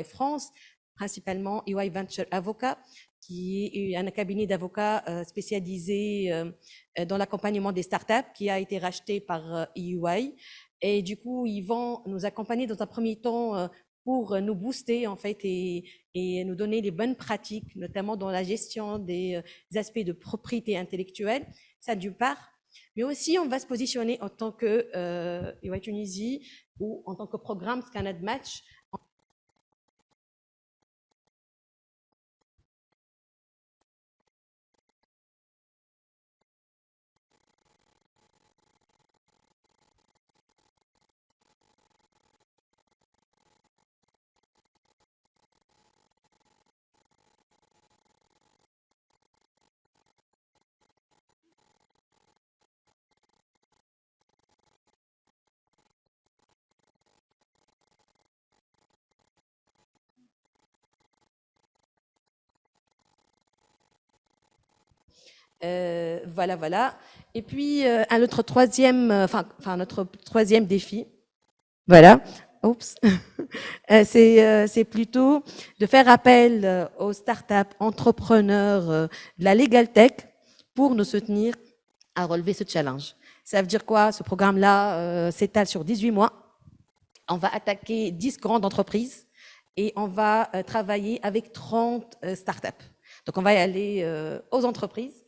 France, principalement EY Venture Avocat, qui est un cabinet d'avocats spécialisé dans l'accompagnement des startups, qui a été racheté par EY. Et du coup, ils vont nous accompagner dans un premier temps pour nous booster en fait et nous donner les bonnes pratiques, notamment dans la gestion des aspects de propriété intellectuelle, ça d'une part, mais aussi on va se positionner en tant que EY Tunisie ou en tant que programme Scanad Match Voilà. Et puis, notre troisième défi, voilà, oups, c'est plutôt de faire appel aux startups entrepreneurs de la Legal Tech pour nous soutenir à relever ce challenge. Ça veut dire quoi? Ce programme-là s'étale sur 18 mois. On va attaquer 10 grandes entreprises et on va travailler avec 30 startups. Donc, on va y aller aux entreprises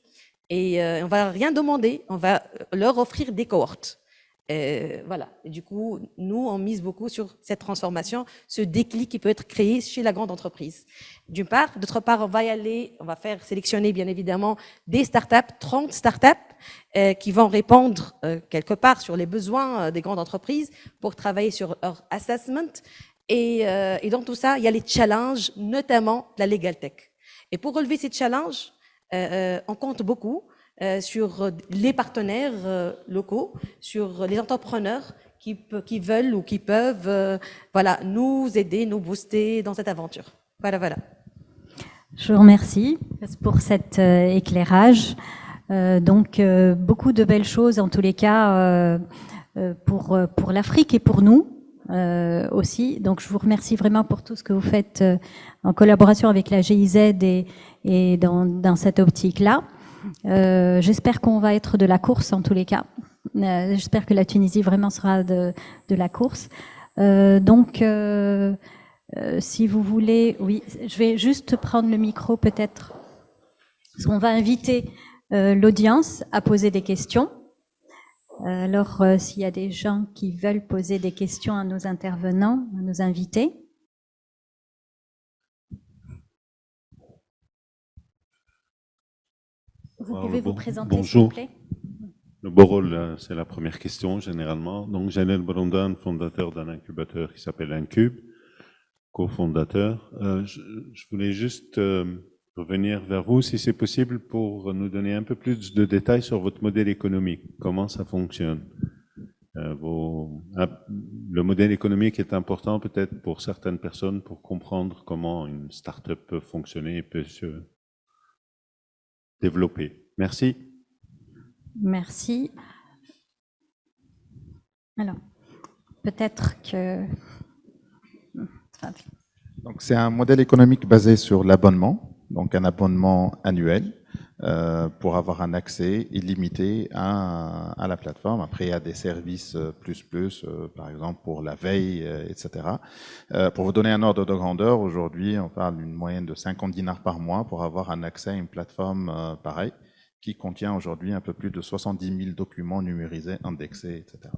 et on va rien demander, on va leur offrir des cohortes. Voilà. Et du coup, nous, on mise beaucoup sur cette transformation, ce déclic qui peut être créé chez la grande entreprise. D'une part. D'autre part, on va faire sélectionner, bien évidemment, des startups, 30 startups, qui vont répondre quelque part sur les besoins des grandes entreprises pour travailler sur leur assessment. Et dans tout ça, il y a les challenges, notamment la Legal Tech. Et pour relever ces challenges, on compte beaucoup sur les partenaires locaux, sur les entrepreneurs qui veulent ou qui peuvent nous aider, nous booster dans cette aventure. Voilà. Je vous remercie pour cet éclairage. Donc, beaucoup de belles choses, en tous les cas, pour l'Afrique et pour nous aussi. Donc, je vous remercie vraiment pour tout ce que vous faites en collaboration avec la GIZ et dans cette optique-là. J'espère qu'on va être de la course, en tous les cas. J'espère que la Tunisie vraiment sera de la course. Donc, si vous voulez, oui, je vais juste prendre le micro peut-être. Parce qu'on va inviter l'audience à poser des questions. Alors, s'il y a des gens qui veulent poser des questions à nos intervenants, à nos invités. Vous pouvez vous présenter, s'il vous plaît. Le Borol, c'est la première question, généralement. Donc, Janel Brondan, fondateur d'un incubateur qui s'appelle Incube, cofondateur. Je voulais juste revenir vers vous, si c'est possible, pour nous donner un peu plus de détails sur votre modèle économique. Comment ça fonctionne? Le modèle économique est important peut-être pour certaines personnes pour comprendre comment une start-up peut fonctionner et peut se développer. Merci. Merci. Alors, peut-être que... Donc, c'est un modèle économique basé sur l'abonnement, donc un abonnement annuel pour avoir un accès illimité à la plateforme. Après, il y a des services par exemple pour la veille, etc. Pour vous donner un ordre de grandeur, aujourd'hui, on parle d'une moyenne de 50 dinars par mois pour avoir un accès à une plateforme pareille, qui contient aujourd'hui un peu plus de 70 000 documents numérisés, indexés, etc.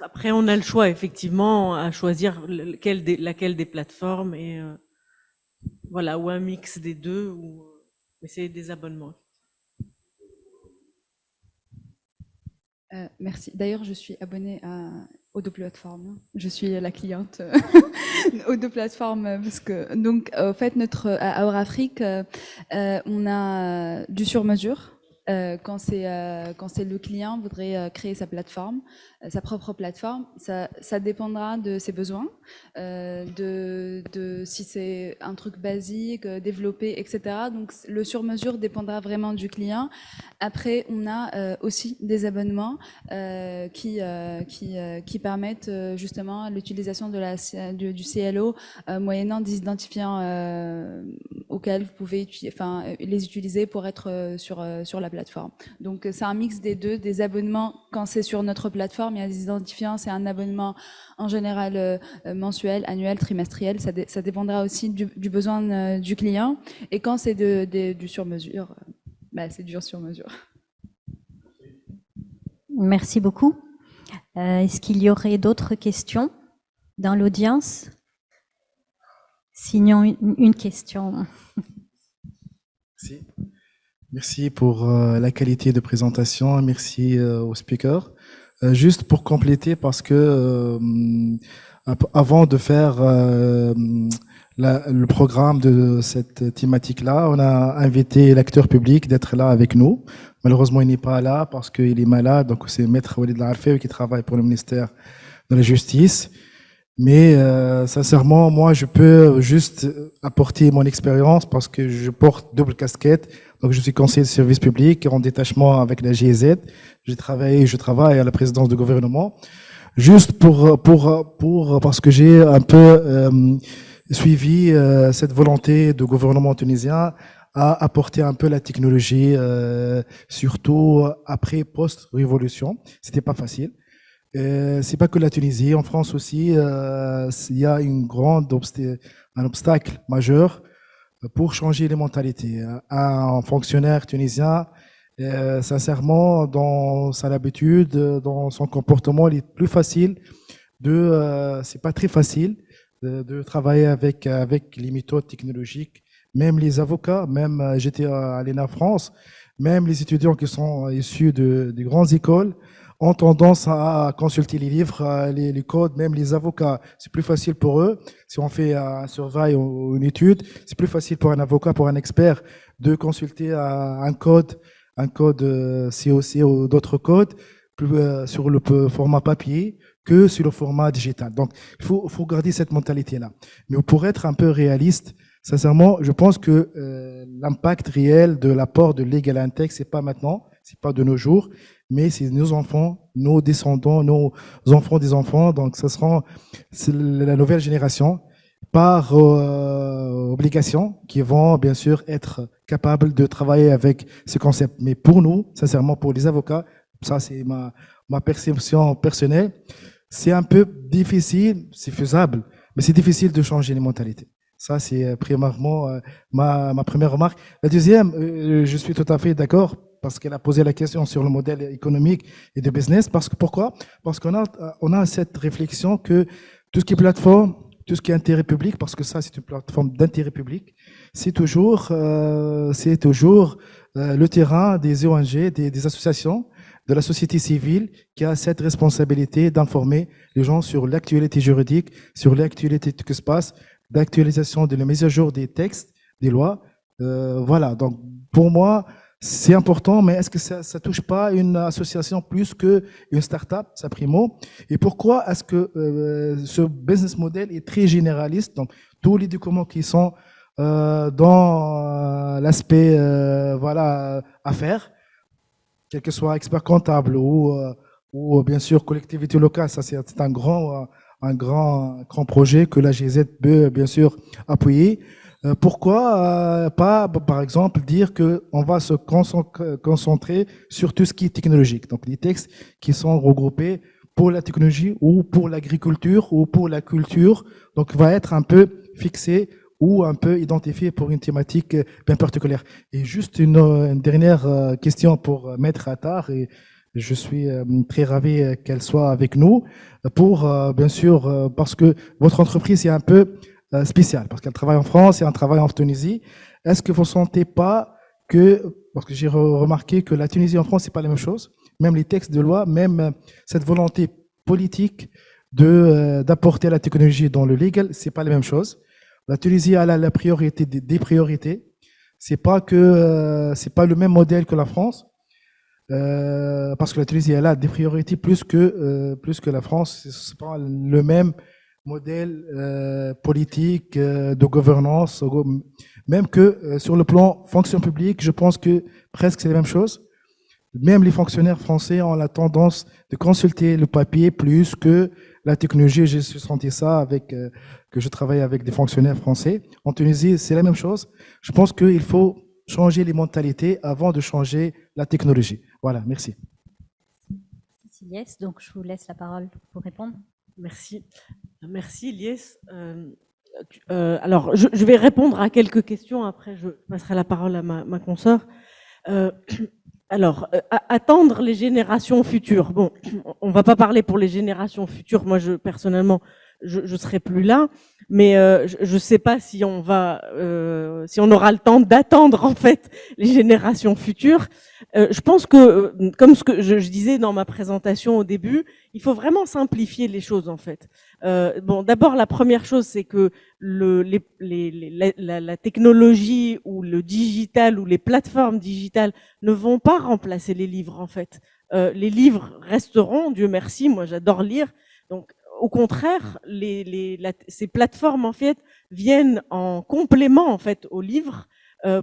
Après, on a le choix, effectivement, à choisir laquelle des plateformes, et voilà, ou un mix des deux, mais c'est des abonnements. Merci. D'ailleurs, je suis abonnée aux deux plateformes. Je suis la cliente aux deux plateformes parce que donc en fait à Eurafrique, on a du sur-mesure. Quand c'est le client voudrait créer sa plateforme, sa propre plateforme, ça dépendra de ses besoins, de si c'est un truc basique, développé, etc. Donc le sur-mesure dépendra vraiment du client. Après, on a aussi des abonnements qui permettent justement l'utilisation du CLO moyennant des identifiants auxquels vous pouvez les utiliser pour être sur la plateforme. Donc c'est un mix des deux, des abonnements quand c'est sur notre plateforme, il y a des identifiants, c'est un abonnement en général mensuel, annuel, trimestriel, ça dépendra aussi du besoin du client. Et quand c'est du sur-mesure, c'est du sur-mesure. Merci beaucoup. Est-ce qu'il y aurait d'autres questions dans l'audience? Sinon, une question. Merci pour la qualité de présentation. Merci aux speakers. Juste pour compléter, parce que avant de faire le programme de cette thématique-là, on a invité l'acteur public d'être là avec nous. Malheureusement, il n'est pas là parce qu'il est malade. Donc, c'est Maître Walid Larfé qui travaille pour le ministère de la Justice. Mais sincèrement, moi, je peux juste apporter mon expérience parce que je porte double casquette. Donc, je suis conseiller de service public en détachement avec la GIZ. Je travaille à la présidence du gouvernement. Juste parce que j'ai un peu suivi cette volonté du gouvernement tunisien à apporter un peu la technologie, surtout après post-révolution. C'était pas facile. C'est pas que la Tunisie, en France aussi, il y a un obstacle majeur pour changer les mentalités. Un fonctionnaire tunisien, sincèrement, dans sa habitude, dans son comportement, il est plus facile c'est pas très facile de travailler avec les méthodes technologiques. Même les avocats, même j'étais à l'ENA France, même les étudiants qui sont issus des grandes écoles ont tendance à consulter les livres, les codes, même les avocats. C'est plus facile pour eux. Si on fait un survey ou une étude, c'est plus facile pour un avocat, pour un expert, de consulter un code COC ou d'autres codes sur le format papier que sur le format digital. Donc, il faut garder cette mentalité-là. Mais pour être un peu réaliste, sincèrement, je pense que l'impact réel de l'apport de Legal Tech, c'est pas maintenant, c'est pas de nos jours, mais c'est nos enfants, nos descendants, nos enfants des enfants. Donc, c'est la nouvelle génération par obligation qui vont bien sûr être capables de travailler avec ce concept. Mais pour nous, sincèrement, pour les avocats, ça c'est ma perception personnelle, c'est un peu difficile, c'est faisable, mais c'est difficile de changer les mentalités. Ça, c'est premièrement ma première remarque. La deuxième, je suis tout à fait d'accord parce qu'elle a posé la question sur le modèle économique et de business. Pourquoi? Parce qu'on a cette réflexion que tout ce qui est plateforme, tout ce qui est intérêt public, parce que ça, c'est une plateforme d'intérêt public, c'est toujours le terrain des ONG, des associations, de la société civile qui a cette responsabilité d'informer les gens sur l'actualité juridique, sur l'actualité de ce qui se passe, d'actualisation de la mise à jour des textes, des lois. Voilà, donc pour moi, c'est important, mais est-ce que ça touche pas une association plus qu'une start-up, ça primo? Et pourquoi est-ce que ce business model est très généraliste? Donc, tous les documents qui sont dans l'aspect affaires, quel que soit expert comptable ou bien sûr collectivité locale, ça c'est un grand projet que la GIZ peut bien sûr appuyer. Pourquoi pas, par exemple, dire qu'on va se concentrer sur tout ce qui est technologique, donc les textes qui sont regroupés pour la technologie ou pour l'agriculture ou pour la culture, donc va être un peu fixé ou un peu identifié pour une thématique bien particulière. Et juste une dernière question pour Maître Attar, et je suis très ravi qu'elle soit avec nous, pour bien sûr, parce que votre entreprise est un peu spéciale, parce qu'elle travaille en France et elle travaille en Tunisie. Est-ce que vous ne sentez pas parce que j'ai remarqué que la Tunisie et en France, c'est pas la même chose, même les textes de loi, même cette volonté politique d'apporter la technologie dans le legal, c'est pas la même chose. La Tunisie a la priorité des priorités. C'est pas le même modèle que la France, parce que la Tunisie elle a des priorités plus que la France. C'est pas le même modèle politique de gouvernance, même que sur le plan fonction publique, je pense que presque c'est la même chose. Même les fonctionnaires français ont la tendance de consulter le papier plus que la technologie. J'ai senti ça que je travaille avec des fonctionnaires français. En Tunisie, c'est la même chose. Je pense qu'il faut changer les mentalités avant de changer la technologie. Voilà, merci. Yes, donc je vous laisse la parole pour répondre. Merci. Merci, Lies. Alors, je vais répondre à quelques questions. Après, je passerai la parole à ma consoeur. Alors, attendre les générations futures. Bon, on va pas parler pour les générations futures. Moi, personnellement, je serai plus là, mais je sais pas si on aura le temps d'attendre en fait les générations futures. Je pense que, comme ce que je disais dans ma présentation au début, il faut vraiment simplifier les choses en fait. Bon, d'abord la première chose, c'est que la technologie ou le digital ou les plateformes digitales ne vont pas remplacer les livres en fait. Les livres resteront, Dieu merci. Moi, j'adore lire, donc au contraire, ces plateformes en fait viennent en complément en fait aux livres,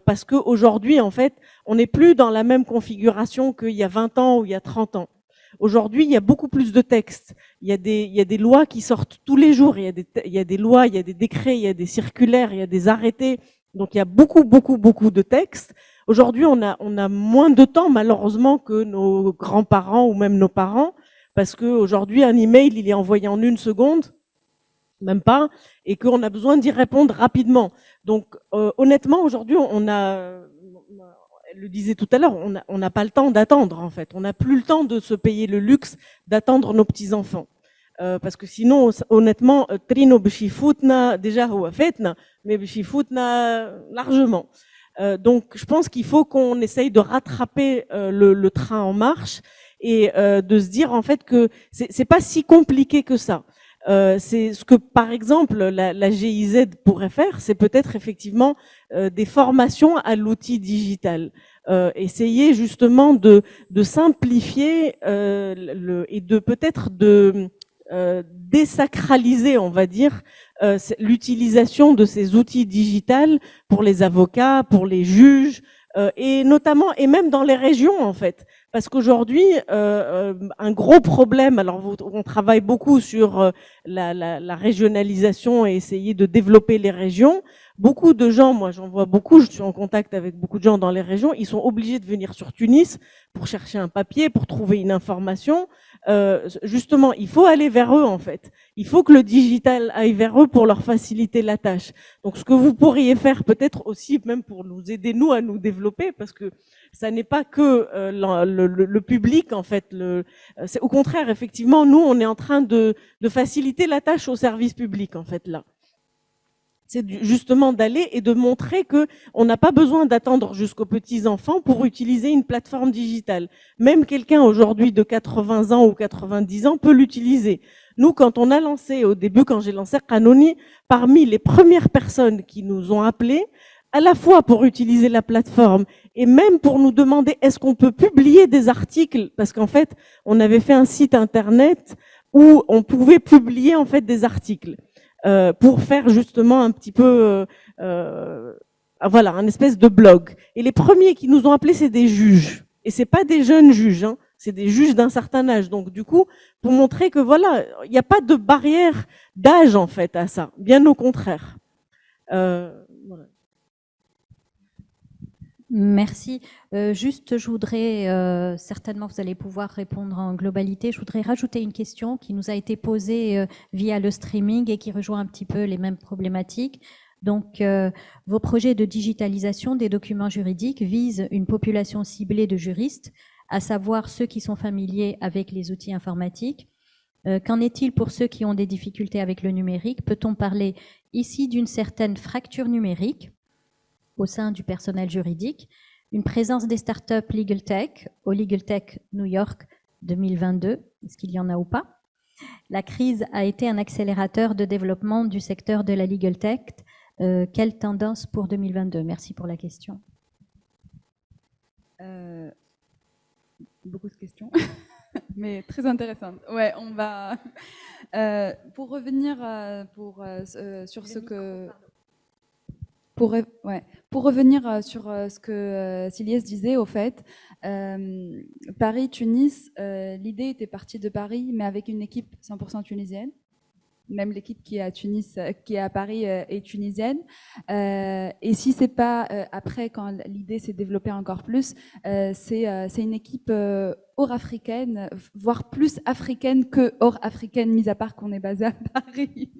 parce qu'aujourd'hui en fait, on n'est plus dans la même configuration qu'il y a 20 ans ou il y a 30 ans. Aujourd'hui, il y a beaucoup plus de textes. Il y a des lois qui sortent tous les jours. Il y a des lois, il y a des décrets, il y a des circulaires, il y a des arrêtés. Donc, il y a beaucoup de textes. Aujourd'hui, on a moins de temps, malheureusement, que nos grands-parents ou même nos parents, parce qu'aujourd'hui, un email, il est envoyé en 1 seconde, même pas, et qu'on a besoin d'y répondre rapidement. Donc, honnêtement, aujourd'hui, elle le disait tout à l'heure, on n'a pas le temps d'attendre, en fait. On n'a plus le temps de se payer le luxe d'attendre nos petits-enfants. Parce que sinon, honnêtement, Trino Bishifutna, déjà, Huafetna, mais Bishifutna largement. Donc, je pense qu'il faut qu'on essaye de rattraper le train en marche et de se dire, en fait, que c'est pas si compliqué que ça. C'est ce que, par exemple, la GIZ pourrait faire, c'est peut-être effectivement des formations à l'outil digital. Essayer justement de simplifier et de peut-être de désacraliser, on va dire, l'utilisation de ces outils digitaux pour les avocats, pour les juges, et notamment, et même dans les régions, en fait. Parce qu'aujourd'hui, un gros problème, alors on travaille beaucoup sur la régionalisation et essayer de développer les régions. Beaucoup de gens, moi j'en vois beaucoup, je suis en contact avec beaucoup de gens dans les régions, ils sont obligés de venir sur Tunis pour chercher un papier, pour trouver une information. Justement, il faut aller vers eux en fait. Il faut que le digital aille vers eux pour leur faciliter la tâche. Donc ce que vous pourriez faire peut-être aussi, même pour nous aider nous à nous développer, parce que ça n'est pas que le public en fait. C'est au contraire, effectivement, nous on est en train de faciliter la tâche au service public en fait là. C'est justement d'aller et de montrer que on n'a pas besoin d'attendre jusqu'aux petits-enfants pour utiliser une plateforme digitale. Même quelqu'un aujourd'hui de 80 ans ou 90 ans peut l'utiliser. Nous, quand on a lancé, au début, quand j'ai lancé Qanouni, parmi les premières personnes qui nous ont appelés, à la fois pour utiliser la plateforme et même pour nous demander est-ce qu'on peut publier des articles, parce qu'en fait, on avait fait un site internet où on pouvait publier en fait des articles. Pour faire justement un petit peu, voilà, un espèce de blog. Et les premiers qui nous ont appelés, c'est des juges. Et c'est pas des jeunes juges, hein, c'est des juges d'un certain âge. Donc du coup, pour montrer que voilà, il n'y a pas de barrière d'âge en fait à ça, bien au contraire. Voilà. Merci. Juste, je voudrais, certainement vous allez pouvoir répondre en globalité, je voudrais rajouter une question qui nous a été posée via le streaming et qui rejoint un petit peu les mêmes problématiques. Donc, vos projets de digitalisation des documents juridiques visent une population ciblée de juristes, à savoir ceux qui sont familiers avec les outils informatiques. Qu'en est-il pour ceux qui ont des difficultés avec le numérique? Peut-on parler ici d'une certaine fracture numérique au sein du personnel juridique, une présence des startups Legal Tech au Legal Tech New York 2022, est-ce qu'il y en a ou pas? La crise a été un accélérateur de développement du secteur de la Legal Tech. Quelle tendance pour 2022? Merci pour la question. Beaucoup de questions, mais très intéressantes. Ouais, on va... pour revenir sur ce que... Pour revenir sur ce que Siliès disait, au fait, Paris-Tunis, l'idée était partie de Paris, mais avec une équipe 100% tunisienne. Même l'équipe qui est à Tunis, qui est à Paris, est tunisienne. Et si c'est pas après, quand l'idée s'est développée encore plus, c'est une équipe hors africaine, voire plus africaine que hors africaine, mis à part qu'on est basé à Paris.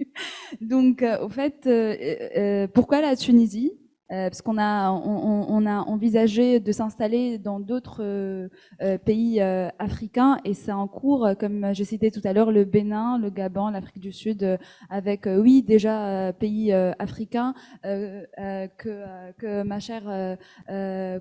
Donc, au fait, pourquoi la Tunisie? Parce qu'on a envisagé de s'installer dans d'autres pays africains et c'est en cours, comme j'ai cité tout à l'heure, le Bénin, le Gabon, l'Afrique du Sud, avec, oui, déjà pays africains que ma chère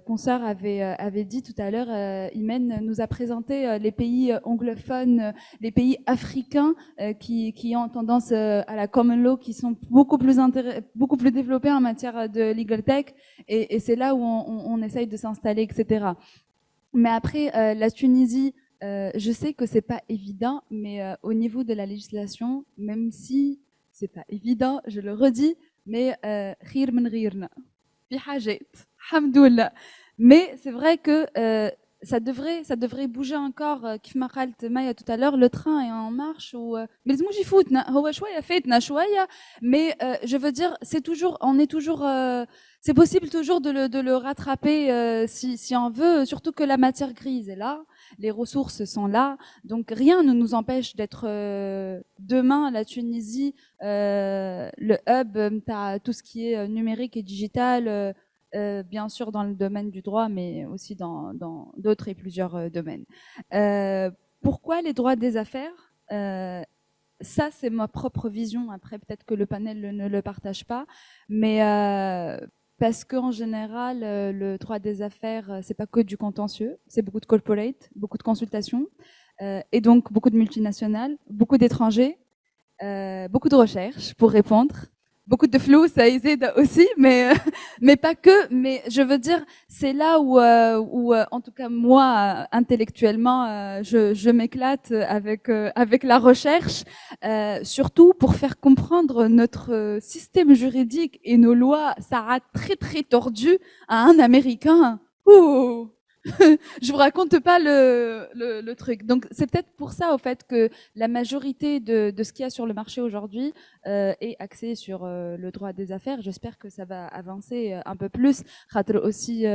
consoeur avait dit tout à l'heure. Imen nous a présenté les pays anglophones, les pays africains qui ont tendance à la common law, qui sont beaucoup plus développés en matière de legal tech, et c'est là où on essaye de s'installer, etc. Mais après, la Tunisie, Je sais que c'est pas évident, mais au niveau de la législation, même si c'est pas évident, je le redis, mais خير من غيرنا في حاجات الحمد لله. Mais c'est vrai que ça devrait bouger encore. كيف ما قالت مايا tout à l'heure, le train est en marche ou ما لازموش يفوتنا، هو شوية فاتنا شوية، mais je veux dire on est toujours c'est possible toujours de le rattraper si on veut, surtout que la matière grise est là, les ressources sont là, donc rien ne nous empêche d'être demain la Tunisie, le hub, tout ce qui est numérique et digital, bien sûr dans le domaine du droit, mais aussi dans d'autres et plusieurs domaines. Pourquoi les droits des affaires? Ça, c'est ma propre vision. Après, peut-être que le panel ne le partage pas, mais parce qu'en général, le droit des affaires, c'est pas que du contentieux, c'est beaucoup de corporate, beaucoup de consultations, et donc beaucoup de multinationales, beaucoup d'étrangers, beaucoup de recherches pour répondre, beaucoup de flou, ça aide aussi, mais pas que. Mais je veux dire, c'est là où en tout cas moi, intellectuellement, je m'éclate avec la recherche, surtout pour faire comprendre notre système juridique et nos lois, ça a très très tordu à un Américain. Ouh je vous raconte pas le truc. Donc c'est peut-être pour ça au fait que la majorité de ce qu'il y a sur le marché aujourd'hui est axée sur le droit des affaires. J'espère que ça va avancer un peu plus. Aussi,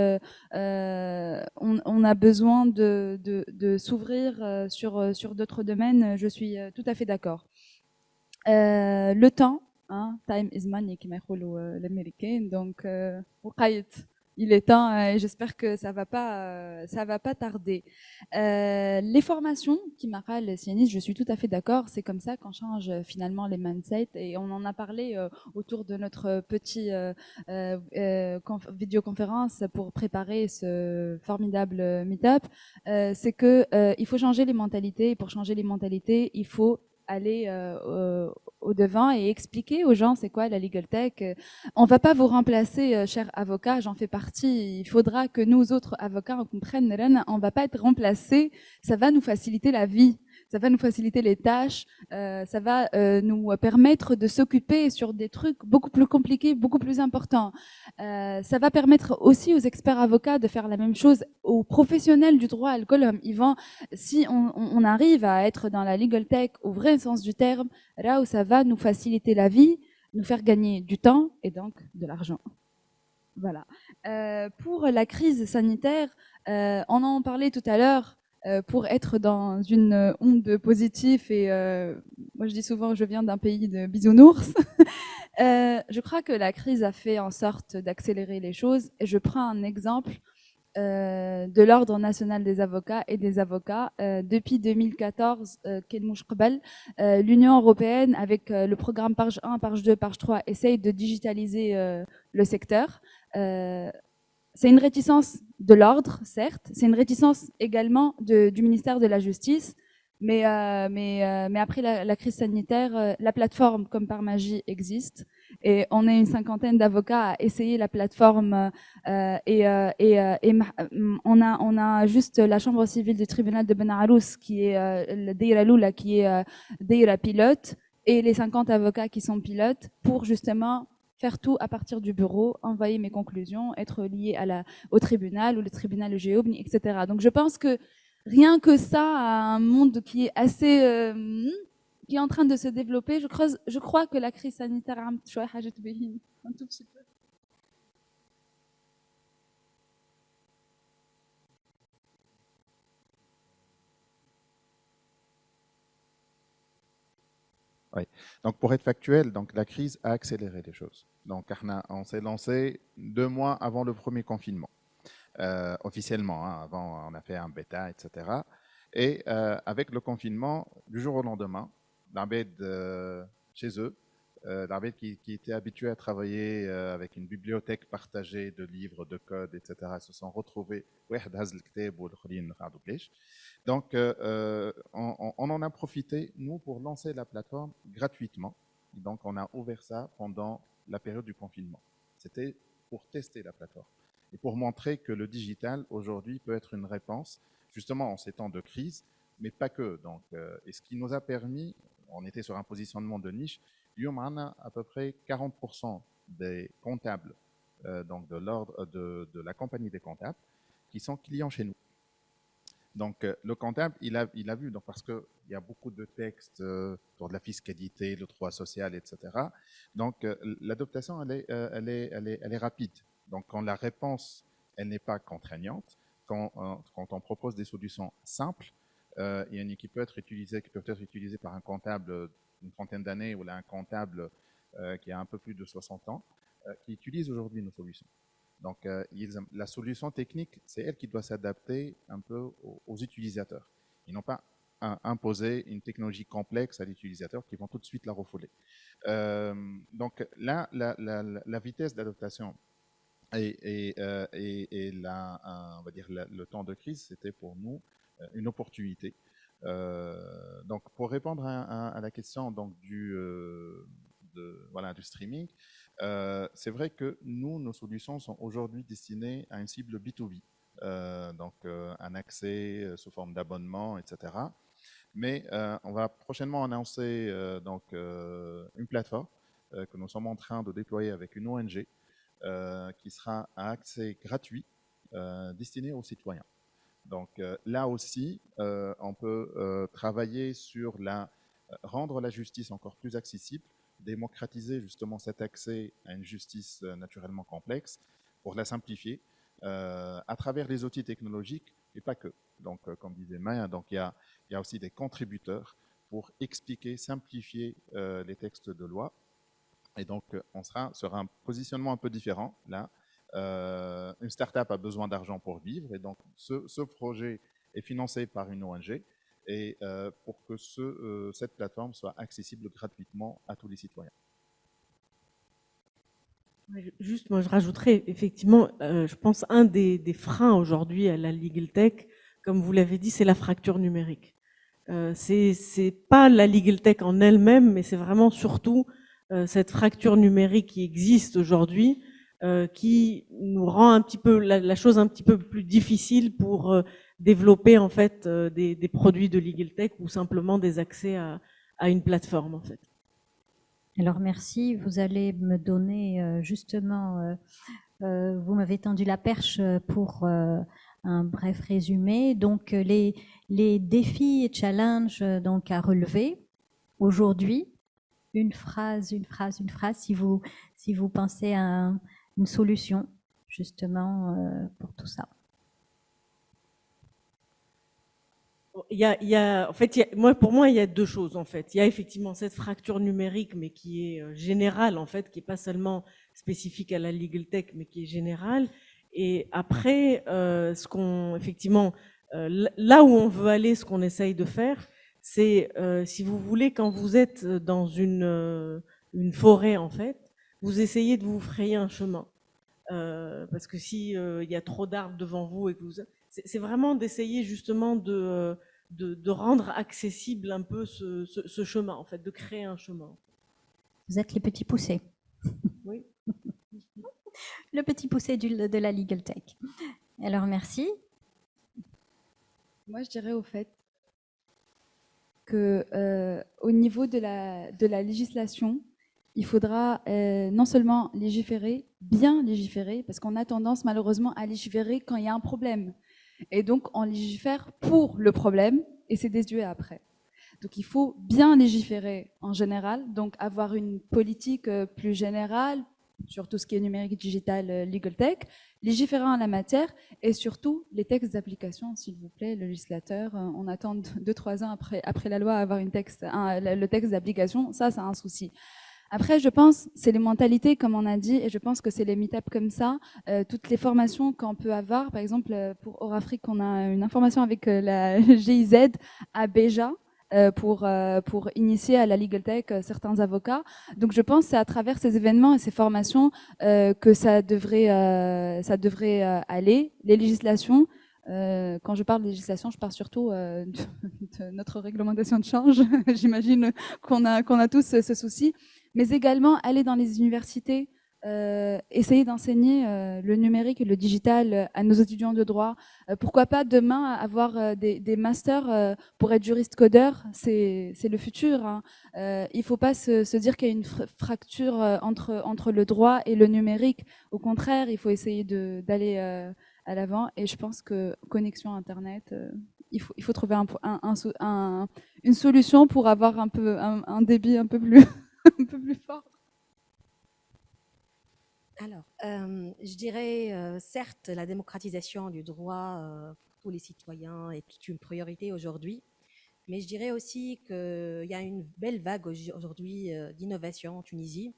on a besoin de s'ouvrir sur d'autres domaines. Je suis tout à fait d'accord. Le temps, hein, time is money, comme disent l'américain. Donc, il est temps et j'espère que ça va pas tarder. Les formations qui m'appellent sionistes, je suis tout à fait d'accord. C'est comme ça qu'on change finalement les mindsets et on en a parlé autour de notre petit vidéoconférence pour préparer ce formidable meet-up. C'est que il faut changer les mentalités et pour changer les mentalités, il faut aller au devant et expliquer aux gens c'est quoi la legal tech. On va pas vous remplacer, cher avocat, j'en fais partie. Il faudra que nous autres avocats on comprenne, on va pas être remplacés. Ça va nous faciliter la vie, ça va nous faciliter les tâches, ça va nous permettre de s'occuper sur des trucs beaucoup plus compliqués, beaucoup plus importants. Ça va permettre aussi aux experts avocats de faire la même chose, aux professionnels du droit al-Kolom. Si on arrive à être dans la legal tech au vrai sens du terme, là où ça va nous faciliter la vie, nous faire gagner du temps et donc de l'argent. Voilà. Pour la crise sanitaire, on en parlait tout à l'heure, pour être dans une onde positive et moi je dis souvent que je viens d'un pays de bisounours. Je crois que la crise a fait en sorte d'accélérer les choses et je prends un exemple de l'Ordre national des avocats et des avocats. Depuis 2014, l'Union européenne, avec le programme Page 1, Page 2, Page 3, essaye de digitaliser le secteur. C'est une réticence de l'ordre, certes, c'est une réticence également du ministère de la Justice, mais après la crise sanitaire, la plateforme comme par magie existe et on est une cinquantaine d'avocats à essayer la plateforme et on a juste la chambre civile du tribunal de Ben Arous qui est le Deira Lula qui est Deira pilote et les 50 avocats qui sont pilotes pour justement faire tout à partir du bureau, envoyer mes conclusions, être lié au tribunal ou le tribunal géobni, etc. Donc je pense que rien que ça, un monde qui est assez, qui est en train de se développer, je crois que la crise sanitaire a un tout petit peu. Oui. Donc, pour être factuel, donc, la crise a accéléré les choses. Donc, on s'est lancé 2 mois avant le premier confinement, officiellement. Hein, avant, on a fait un bêta, etc. Et avec le confinement, du jour au lendemain, l'Arbed chez eux, l'Arbed qui était habitué à travailler avec une bibliothèque partagée de livres, de codes, etc., se sont retrouvés. Donc, on en a profité, nous, pour lancer la plateforme gratuitement. Donc, on a ouvert ça pendant la période du confinement. C'était pour tester la plateforme. et pour montrer que le digital, aujourd'hui, peut être une réponse, justement en ces temps de crise, mais pas que. Donc, et ce qui nous a permis, on était sur un positionnement de niche, اليوم عندنا à peu près 40% des comptables, donc de l'ordre de la compagnie des comptables, qui sont clients chez nous. Donc, le comptable, il a vu, donc, parce qu'il y a beaucoup de textes pour de la fiscalité, le droit social, etc. Donc, l'adaptation, elle est rapide. Donc, quand la réponse, elle n'est pas contraignante, quand on propose des solutions simples, qui peuvent être utilisées par un comptable d'une trentaine d'années ou là, un comptable qui a un peu plus de 60 ans, qui utilise aujourd'hui nos solutions. Donc, la solution technique, c'est elle qui doit s'adapter un peu aux utilisateurs. Ils n'ont pas imposé une technologie complexe à l'utilisateur qui vont tout de suite la refouler. Donc là, la vitesse d'adaptation et on va dire le temps de crise, c'était pour nous une opportunité. Donc, pour répondre à la question donc, du streaming, c'est vrai que nos solutions sont aujourd'hui destinées à une cible B2B, donc un accès sous forme d'abonnement, etc. Mais on va prochainement annoncer une plateforme que nous sommes en train de déployer avec une ONG qui sera à accès gratuit destiné aux citoyens. Donc là aussi, on peut travailler sur rendre la justice encore plus accessible, démocratiser justement cet accès à une justice naturellement complexe pour la simplifier à travers les outils technologiques et pas que. Donc, comme disait Maya, donc il y a aussi des contributeurs pour expliquer, simplifier les textes de loi. Et donc, on sera sur un positionnement un peu différent là. Une start-up a besoin d'argent pour vivre et donc ce projet est financé par une ONG et pour que cette plateforme soit accessible gratuitement à tous les citoyens. Juste, moi, je rajouterais effectivement, je pense un des freins aujourd'hui à la legal tech, comme vous l'avez dit, c'est la fracture numérique. C'est pas la legal tech en elle-même, mais c'est vraiment surtout cette fracture numérique qui existe aujourd'hui, qui nous rend un petit peu la chose un petit peu plus difficile pour développer en fait des produits de legal tech ou simplement des accès à une plateforme en fait. Alors merci, vous allez me donner justement, vous m'avez tendu la perche pour un bref résumé. Donc les défis et challenges donc à relever aujourd'hui, une phrase, si vous pensez à une solution justement pour tout ça. Pour moi, il y a deux choses en fait. Il y a effectivement cette fracture numérique, mais qui est générale en fait, qui est pas seulement spécifique à la legal tech, mais qui est générale. Et après, là où on veut aller, ce qu'on essaye de faire, c'est, si vous voulez, quand vous êtes dans une forêt en fait, vous essayez de vous frayer un chemin, parce que si il y a trop d'arbres devant vous et que c'est vraiment d'essayer justement de rendre accessible un peu ce chemin, en fait, de créer un chemin. Vous êtes les petits poussés. Oui. Le petit poussé de la legal tech. Alors, merci. Moi, je dirais au fait que au niveau de la législation, il faudra non seulement légiférer, bien légiférer, parce qu'on a tendance malheureusement à légiférer quand il y a un problème. Et donc, on légifère pour le problème et c'est désuet après. Donc, il faut bien légiférer en général, donc avoir une politique plus générale sur tout ce qui est numérique, digital, legal tech, légiférer en la matière et surtout les textes d'application, s'il vous plaît, le législateur, on attend 2-3 ans après la loi à avoir le texte d'application, ça c'est un souci. Après, je pense, c'est les mentalités, comme on a dit, et je pense que c'est les meet-up comme ça, toutes les formations qu'on peut avoir. Par exemple, pour Eurafrique, on a une information avec la GIZ à Béja pour initier à la legal tech certains avocats. Donc, je pense que c'est à travers ces événements et ces formations que ça devrait aller. Les législations, quand je parle de législation, je parle surtout de notre réglementation de change. J'imagine qu'on a tous ce souci. Mais également aller dans les universités essayer d'enseigner le numérique et le digital à nos étudiants de droit. Pourquoi pas demain avoir des masters pour être juriste codeur, c'est le futur. Hein. Il ne faut pas se dire qu'il y a une fracture entre le droit et le numérique. Au contraire, il faut essayer d'aller à l'avant. Et je pense que connexion Internet, il faut trouver une solution pour avoir un débit un peu plus, un peu plus fort. Alors, je dirais, certes, la démocratisation du droit pour tous les citoyens est une priorité aujourd'hui, mais je dirais aussi qu'il y a une belle vague aujourd'hui d'innovation en Tunisie.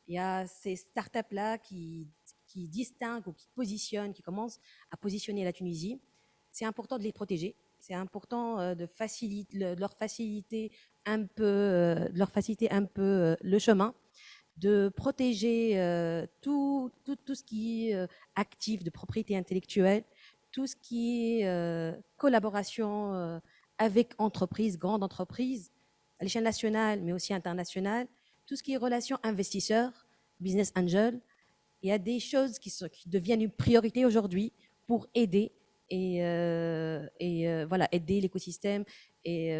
Il y a ces startups-là qui distinguent ou qui positionnent, qui commencent à positionner la Tunisie. C'est important de les protéger. C'est important de leur faciliter un peu le chemin, de protéger tout ce qui est actif de propriété intellectuelle, tout ce qui est collaboration avec entreprises, grandes entreprises, à l'échelle nationale, mais aussi internationale, tout ce qui est relations investisseurs, business angel. Il y a des choses qui deviennent une priorité aujourd'hui pour aider voilà, aider l'écosystème et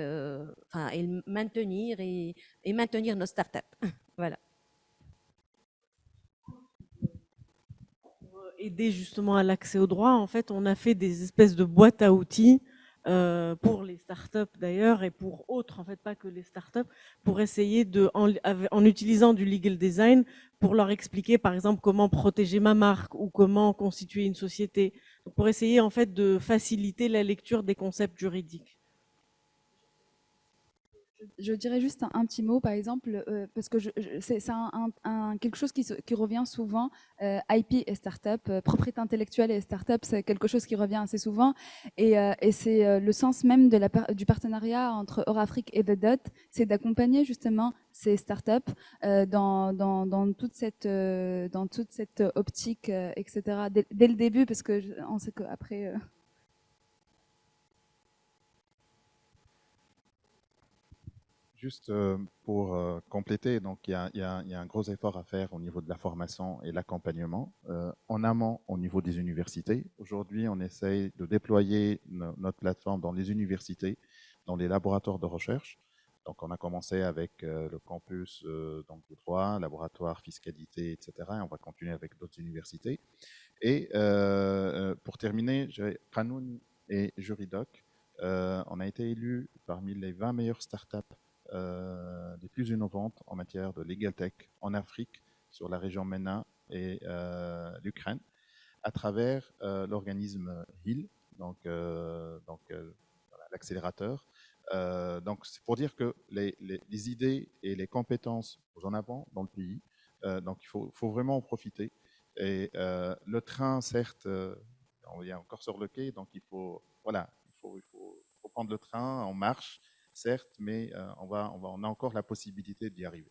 maintenir nos startups. Voilà. Aider justement à l'accès au droit, en fait, on a fait des espèces de boîtes à outils pour les startups d'ailleurs et pour autres, en fait, pas que les startups, pour essayer en utilisant du legal design, pour leur expliquer, par exemple, comment protéger ma marque ou comment constituer une société, pour essayer en fait de faciliter la lecture des concepts juridiques. Je dirais juste un petit mot, par exemple, parce que c'est quelque chose qui revient souvent, IP et start-up, propriété intellectuelle et start-up, c'est quelque chose qui revient assez souvent, et c'est le sens même du partenariat entre Eurafrique et The Dot, c'est d'accompagner justement ces start-up dans toute cette optique, etc., dès le début, parce qu'on sait qu'après... Juste pour compléter, donc il y a un gros effort à faire au niveau de la formation et l'accompagnement. En amont, au niveau des universités, aujourd'hui, on essaye de déployer notre plateforme dans les universités, dans les laboratoires de recherche. Donc, on a commencé avec le campus donc de droit, laboratoire, fiscalité, etc. Et on va continuer avec d'autres universités. Et pour terminer, Qanoun et Juridoc, on a été élus parmi les 20 meilleures startups des plus innovantes en matière de legal tech en Afrique, sur la région MENA et l'Ukraine, à travers l'organisme HIL, donc l'accélérateur. Donc c'est pour dire que les idées et les compétences sont en avant dans le pays, donc il faut vraiment en profiter. Et le train, certes, on est encore sur le quai, donc il faut prendre le train en marche, certes, mais on a encore la possibilité d'y arriver.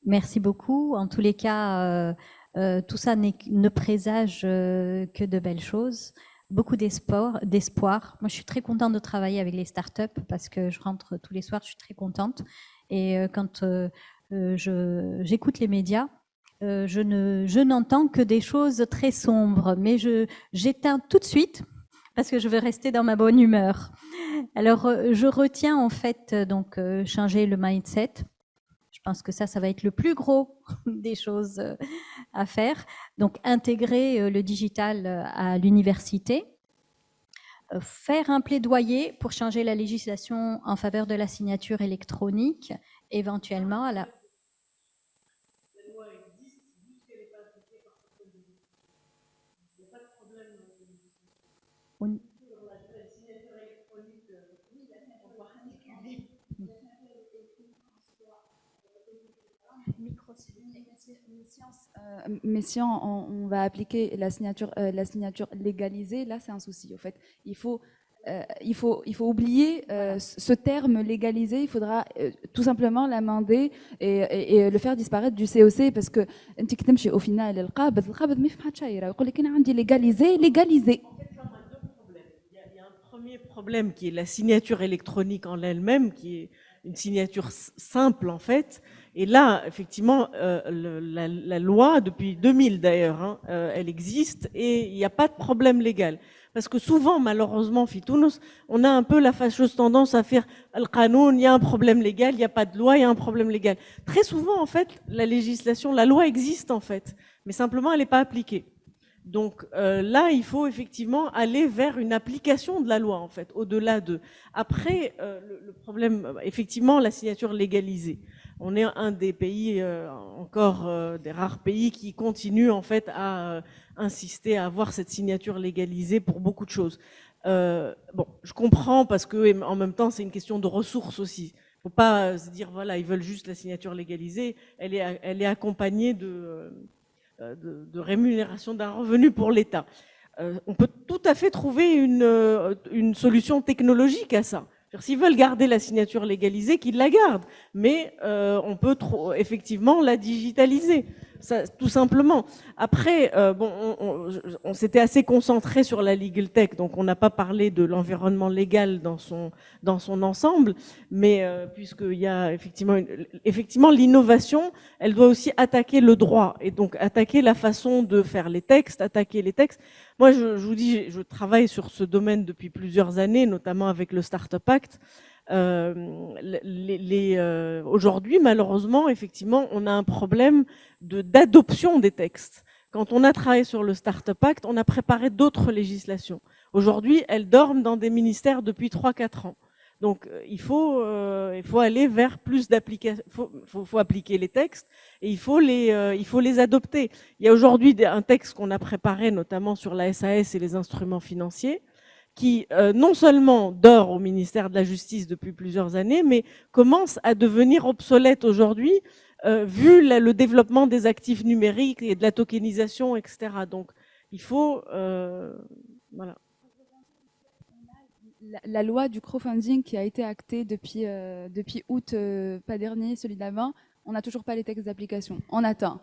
Merci beaucoup. En tous les cas, tout ça ne présage que de belles choses. Beaucoup d'espoir. Moi, je suis très contente de travailler avec les startups parce que je rentre tous les soirs, je suis très contente. Et quand j'écoute les médias, je n'entends que des choses très sombres, mais j'éteins tout de suite parce que je veux rester dans ma bonne humeur. Alors, je retiens en fait donc changer le mindset. Je pense que ça va être le plus gros des choses à faire. Donc, intégrer le digital à l'université, faire un plaidoyer pour changer la législation en faveur de la signature électronique, éventuellement à la... Mais si on va appliquer la signature légalisée, là c'est un souci. En fait, il faut oublier ce terme légalisé. Il faudra tout simplement l'amender et le faire disparaître du COC parce que au final, légalisé. Il y a un premier problème qui est la signature électronique en elle-même, qui est une signature simple en fait, Et là, effectivement, la loi, depuis 2000 d'ailleurs, hein, elle existe et il n'y a pas de problème légal. Parce que souvent, malheureusement, Fitounos, on a un peu la fâcheuse tendance à faire Al-Qanoun, il y a un problème légal, il n'y a pas de loi, il y a un problème légal. Très souvent, en fait, la législation, la loi existe en fait, mais simplement elle n'est pas appliquée. Donc là, il faut effectivement aller vers une application de la loi, en fait, au-delà de. Après, le problème, effectivement, la signature légalisée. On est un des pays, encore des rares pays qui continuent en fait à insister à avoir cette signature légalisée pour beaucoup de choses. Bon, je comprends parce que en même temps, c'est une question de ressources aussi. Il ne faut pas se dire voilà, ils veulent juste la signature légalisée. Elle est accompagnée de rémunération d'un revenu pour l'État. On peut tout à fait trouver une solution technologique à ça. S'ils veulent garder la signature légalisée, qu'ils la gardent. Mais on peut effectivement la digitaliser, ça, tout simplement. Après, bon, on s'était assez concentré sur la legal tech, donc on n'a pas parlé de l'environnement légal dans son ensemble, mais puisqu'il y a effectivement l'innovation, elle doit aussi attaquer le droit, et donc attaquer la façon de faire les textes, attaquer les textes. Moi, je vous dis, je travaille sur ce domaine depuis plusieurs années, notamment avec le Startup Act. Aujourd'hui, malheureusement, effectivement, on a un problème d'adoption des textes. Quand on a travaillé sur le Startup Act, on a préparé d'autres législations. Aujourd'hui, elles dorment dans des ministères depuis 3-4 ans. Donc, il faut aller vers plus d'application. Faut appliquer les textes et il faut les adopter. Il y a aujourd'hui un texte qu'on a préparé, notamment sur la SAS et les instruments financiers, qui non seulement dort au ministère de la Justice depuis plusieurs années, mais commence à devenir obsolète aujourd'hui, vu le développement des actifs numériques et de la tokenisation, etc. Donc, il faut... voilà. La loi du crowdfunding qui a été actée depuis août, pas dernier, celui d'avant, on n'a toujours pas les textes d'application. On attend.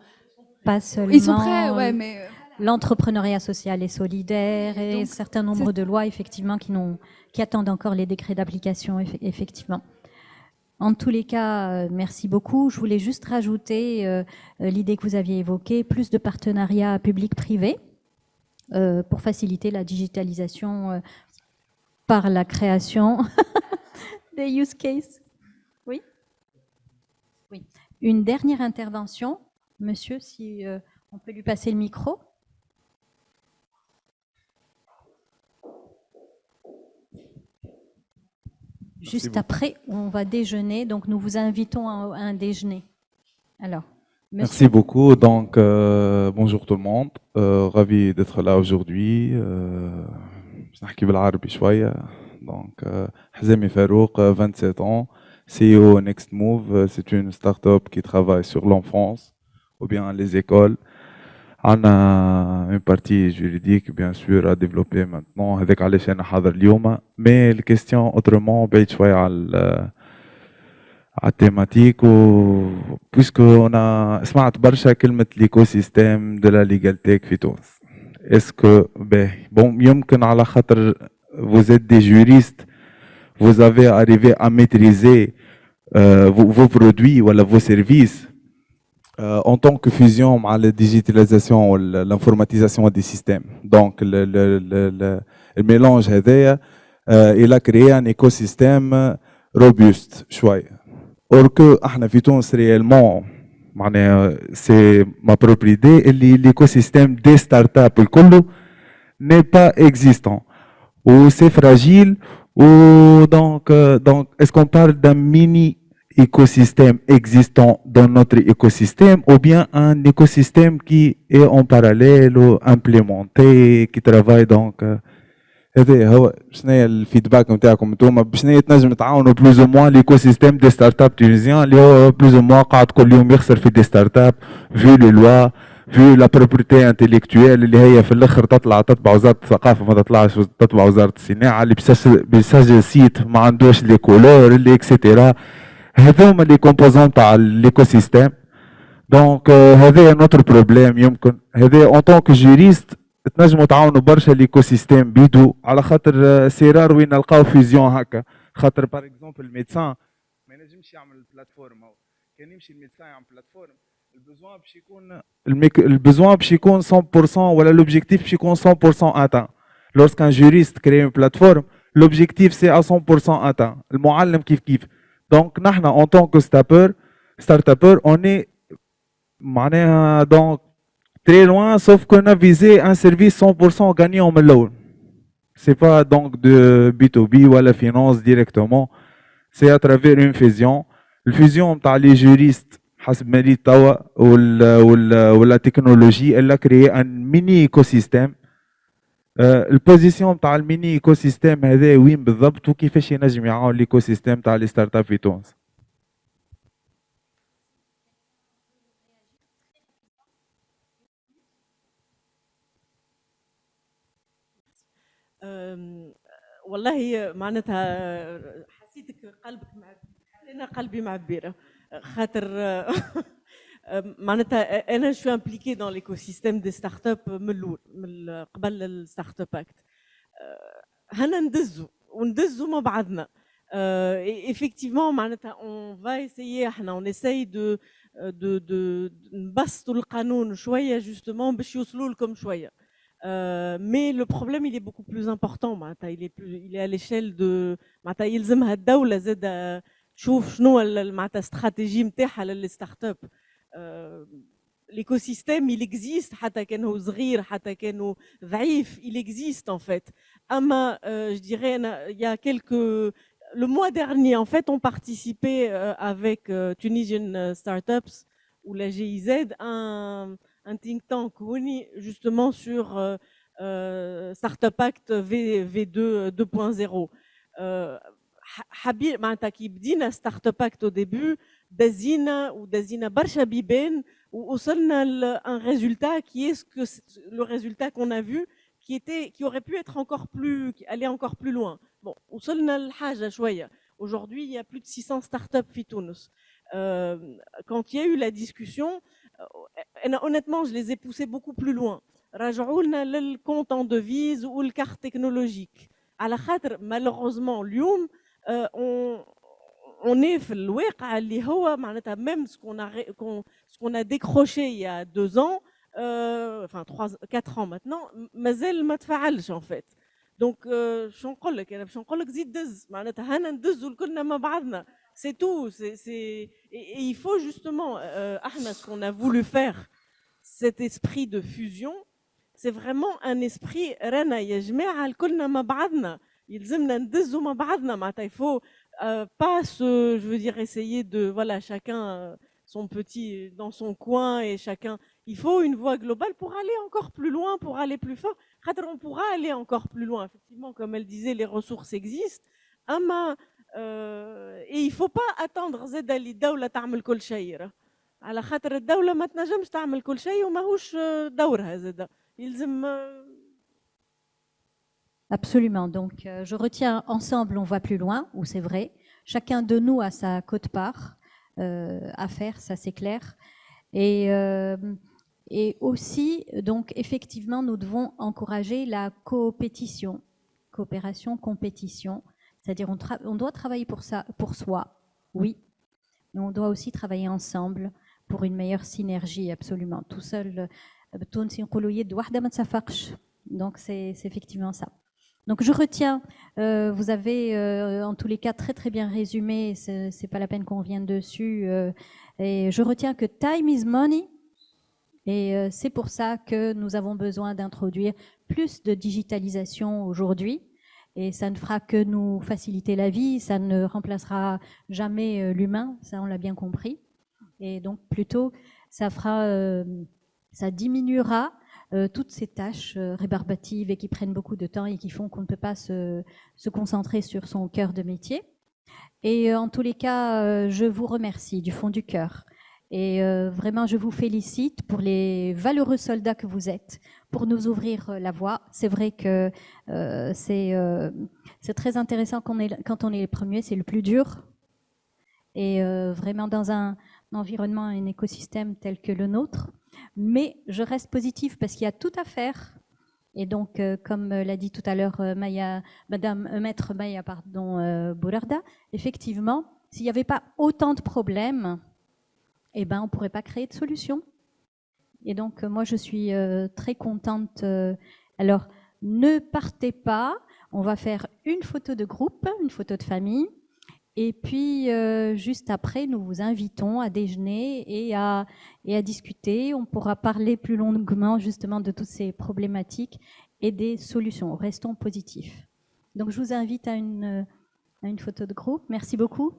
Pas seulement. Ils sont prêts, ouais, mais... L'entrepreneuriat social et solidaire et un certain nombre de lois, effectivement, qui attendent encore les décrets d'application, effectivement. En tous les cas, merci beaucoup. Je voulais juste rajouter l'idée que vous aviez évoquée, plus de partenariats public-privé pour faciliter la digitalisation par la création des use cases. Oui ? Oui. Une dernière intervention. Monsieur, si on peut lui passer le micro. Juste après, on va déjeuner, donc nous vous invitons à un déjeuner. Alors, merci beaucoup. Donc, bonjour tout le monde. Ravi d'être là aujourd'hui. نحكي بالعربي شوية. Donc, Hazemi Farouk, 27 ans, CEO Next Move. C'est une start-up qui travaille sur l'enfance ou bien les écoles. On a une partie juridique, bien sûr, à développer maintenant. هذاك علاش أنا حاضر اليوم. Mais la question autrement, بعيد شوية على التيماتيك puisque on a سمعت برشا كلمة l'écosystème de la legal tech في تونس. Est-ce que bon يمكن على خاطر vous êtes des juristes, vous avez arrivé à maîtriser vos produits ou vos services en tant que fusion à la digitalisation ou l'informatisation des systèmes. Donc le mélange هذايا il a créé un écosystème robuste شوية. Or que احنا في تونس réellement c'est ma propre idée, l'écosystème des startups الكل n'est pas existant ou c'est fragile ou donc est-ce qu'on parle d'un mini écosystème existant dans notre écosystème ou bien un écosystème qui est en parallèle ou implémenté qui travaille donc هذا هو شنو هي الفيدباك نتاعكم انتوما بشنو تنجم تعاونوا بلوز او موان ليكوسيستيم دي ستارت اب تونيزيان اللي هو بلوز او موان قاعد كل يوم يخسر في دي ستارت اب في لو لوا في لا بروبرتي انتيليكتويال اللي هي في الاخر تتبع وزاره الثقافه ما تطلعش تتبع وزاره الصناعه اللي بيسجل سيت ما عندوش لي كولور اللي اكسيتيرا هذوما لي كومبوزون تاع ليكوسيستيم دونك هذا نوتر بروبليم يمكن هذا اون طونك جوريست تنجموا تعاونوا برشا ليكوسيستيم بيدو على خاطر سيرار وين نلقاو فيزيون هكا خاطر باغ اكزومبل الميدسان ما ينجمش يعمل بلاتفورم كان يمشي الميدسان عن بلاتفورم الbesoin باش يكون 100% ولا l'objectif باش يكون 100% atteint. Lorsqu'un juriste crée une plateforme, l'objectif c'est à 100% atteint. المعلم كيف. Donc نحن en tant que start-upper, on est معناها donc très loin, sauf qu'on a visé un service 100% gagnant من الأول. C'est pas donc de B2B ou la finance directement, c'est à travers une fusion. La fusion نتاع les juristes حسب ما لي توا ولا technologie, elle a créé un mini écosystème. البوزيسيون نتاع الميني ايكو سيستيم هذا وين بالضبط وكيفاش ينجم يعاون الايكو سيستيم تاع لي ستارت اب في تونس؟ والله معناتها حسيتك قلبك انا قلبي معبيره خاطر معناتها انا شو امبليكي دون ليكوسيستيم دي ستارت اب من الاول من قبل الستارت اب اكت هنا وندزوا مع بعضنا effectivement معناتها on va essayer احنا on essaye de نبسطوا القانون شويه justement باش يوصلوا لكم شويه. Mais le problème il est beaucoup plus important معناتها il est à l'échelle de معناتها يلزمها الدولة زاد تشوف شنو معناتها استراتيجي نتاعها للستارت اب. L'écosystème il existe حتى كان هو صغير حتى كان هو ضعيف il existe en fait. أما je dirais il y a quelques le mois dernier en fait on participait avec Tunisian Startups ou la GIZ un think tank justement sur Startup Act V2 2.0. حبيب معناتها كي بدينا ستارت اب اكت au début دزينا برشا بيبان ووصلنا un résultat qui est le résultat qu'on a vu qui aurait pu être aller encore plus loin. Bon, وصلنا لحاجه شويه. Aujourd'hui, il y a plus de 600 startups في تونس. Quand il y a eu la discussion, honnêtement, je les ai poussés beaucoup plus loin. رجعوا لنا للكونت en devise ou le carte technologique. على خاطر malheureusement اليوم on est في الواقع اللي هو معناتها même ce qu'on a décroché il y a 2 ans, enfin 4 ans maintenant, مازال ما تفعلش en fait. Donc شو نقول لك انا باش نقول لك زيد دز معناتها هنا ندزوا كلنا مع بعضنا. C'est tout. Et il faut justement, ce qu'on a voulu faire, cet esprit de fusion, c'est vraiment un esprit رنا يا جماعة كلنا مع بعضنا. يلزمنا ندزوا مع بعضنا. Il faut pas je veux dire, essayer de voilà chacun son petit dans son coin et chacun. Il faut une voie globale pour aller encore plus loin, pour aller plus fort. On pourra aller encore plus loin. Effectivement, comme elle disait, les ressources existent. Et il faut pas attendre زاد اللي الدولة تعمل كل شيء. على خاطر الدولة ما تنجمش تعمل كل شيء وماهوش دورها زاد. يلزم. Absolument. Donc, je retiens ensemble, on va plus loin, où c'est vrai. Chacun de nous a sa quote-part à faire, ça c'est clair. Et aussi, donc, effectivement, nous devons encourager la coopération, compétition. C'est-à-dire, on doit travailler pour soi, oui, mais on doit aussi travailler ensemble pour une meilleure synergie, absolument. Tout seul, donc c'est effectivement ça. Donc je retiens, vous avez en tous les cas très bien résumé, c'est pas la peine qu'on revienne dessus, et je retiens que time is money, et c'est pour ça que nous avons besoin d'introduire plus de digitalisation aujourd'hui. Et ça ne fera que nous faciliter la vie, ça ne remplacera jamais l'humain, ça on l'a bien compris. Et donc plutôt, ça diminuera toutes ces tâches rébarbatives et qui prennent beaucoup de temps et qui font qu'on ne peut pas se concentrer sur son cœur de métier. Et en tous les cas, je vous remercie du fond du cœur. Et vraiment, je vous félicite pour les valeureux soldats que vous êtes, pour nous ouvrir la voie. C'est vrai que c'est très intéressant quand on est les premiers, c'est le plus dur. Et vraiment dans un environnement, un écosystème tel que le nôtre. Mais je reste positive parce qu'il y a tout à faire. Et donc, comme l'a dit tout à l'heure Maître Maya Boularda, effectivement, s'il n'y avait pas autant de problèmes, eh ben, on ne pourrait pas créer de solution. Et donc, moi, je suis très contente. Alors, ne partez pas. On va faire une photo de groupe, une photo de famille. Et puis, juste après, nous vous invitons à déjeuner et à discuter. On pourra parler plus longuement, justement, de toutes ces problématiques et des solutions. Restons positifs. Donc, je vous invite à une photo de groupe. Merci beaucoup.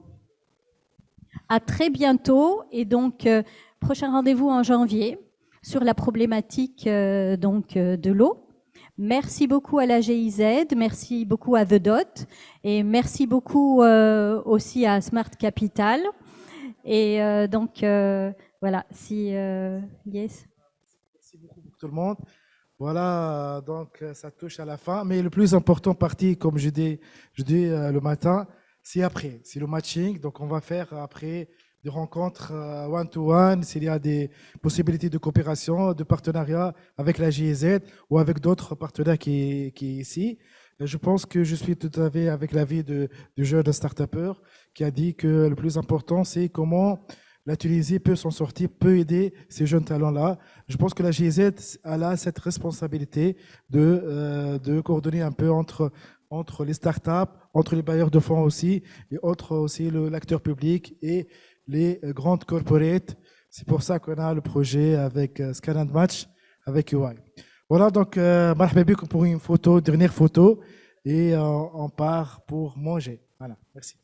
À très bientôt. Et donc, prochain rendez-vous en janvier sur la problématique de l'eau. Merci beaucoup à la GIZ, merci beaucoup à The Dot et merci beaucoup aussi à Smart Capital. Et voilà, si yes. Merci beaucoup pour tout le monde. Voilà, donc ça touche à la fin. Mais le plus important partie, comme je dis le matin, c'est après, c'est le matching. Donc on va faire après des rencontres one-to-one, s'il y a des possibilités de coopération, de partenariat avec la GIZ ou avec d'autres partenaires qui ici. Je pense que je suis tout à fait avec l'avis du jeune start-upper qui a dit que le plus important, c'est comment la Tunisie peut s'en sortir, peut aider ces jeunes talents-là. Je pense que la GIZ a cette responsabilité de coordonner un peu entre les startups, entre les bailleurs de fonds aussi, et entre aussi l'acteur public et les grandes corporates. C'est pour ça qu'on a le projet avec Scan and Match, avec UI. Voilà, donc, marhaba bikoum pour une photo, dernière photo, et on part pour manger. Voilà, merci.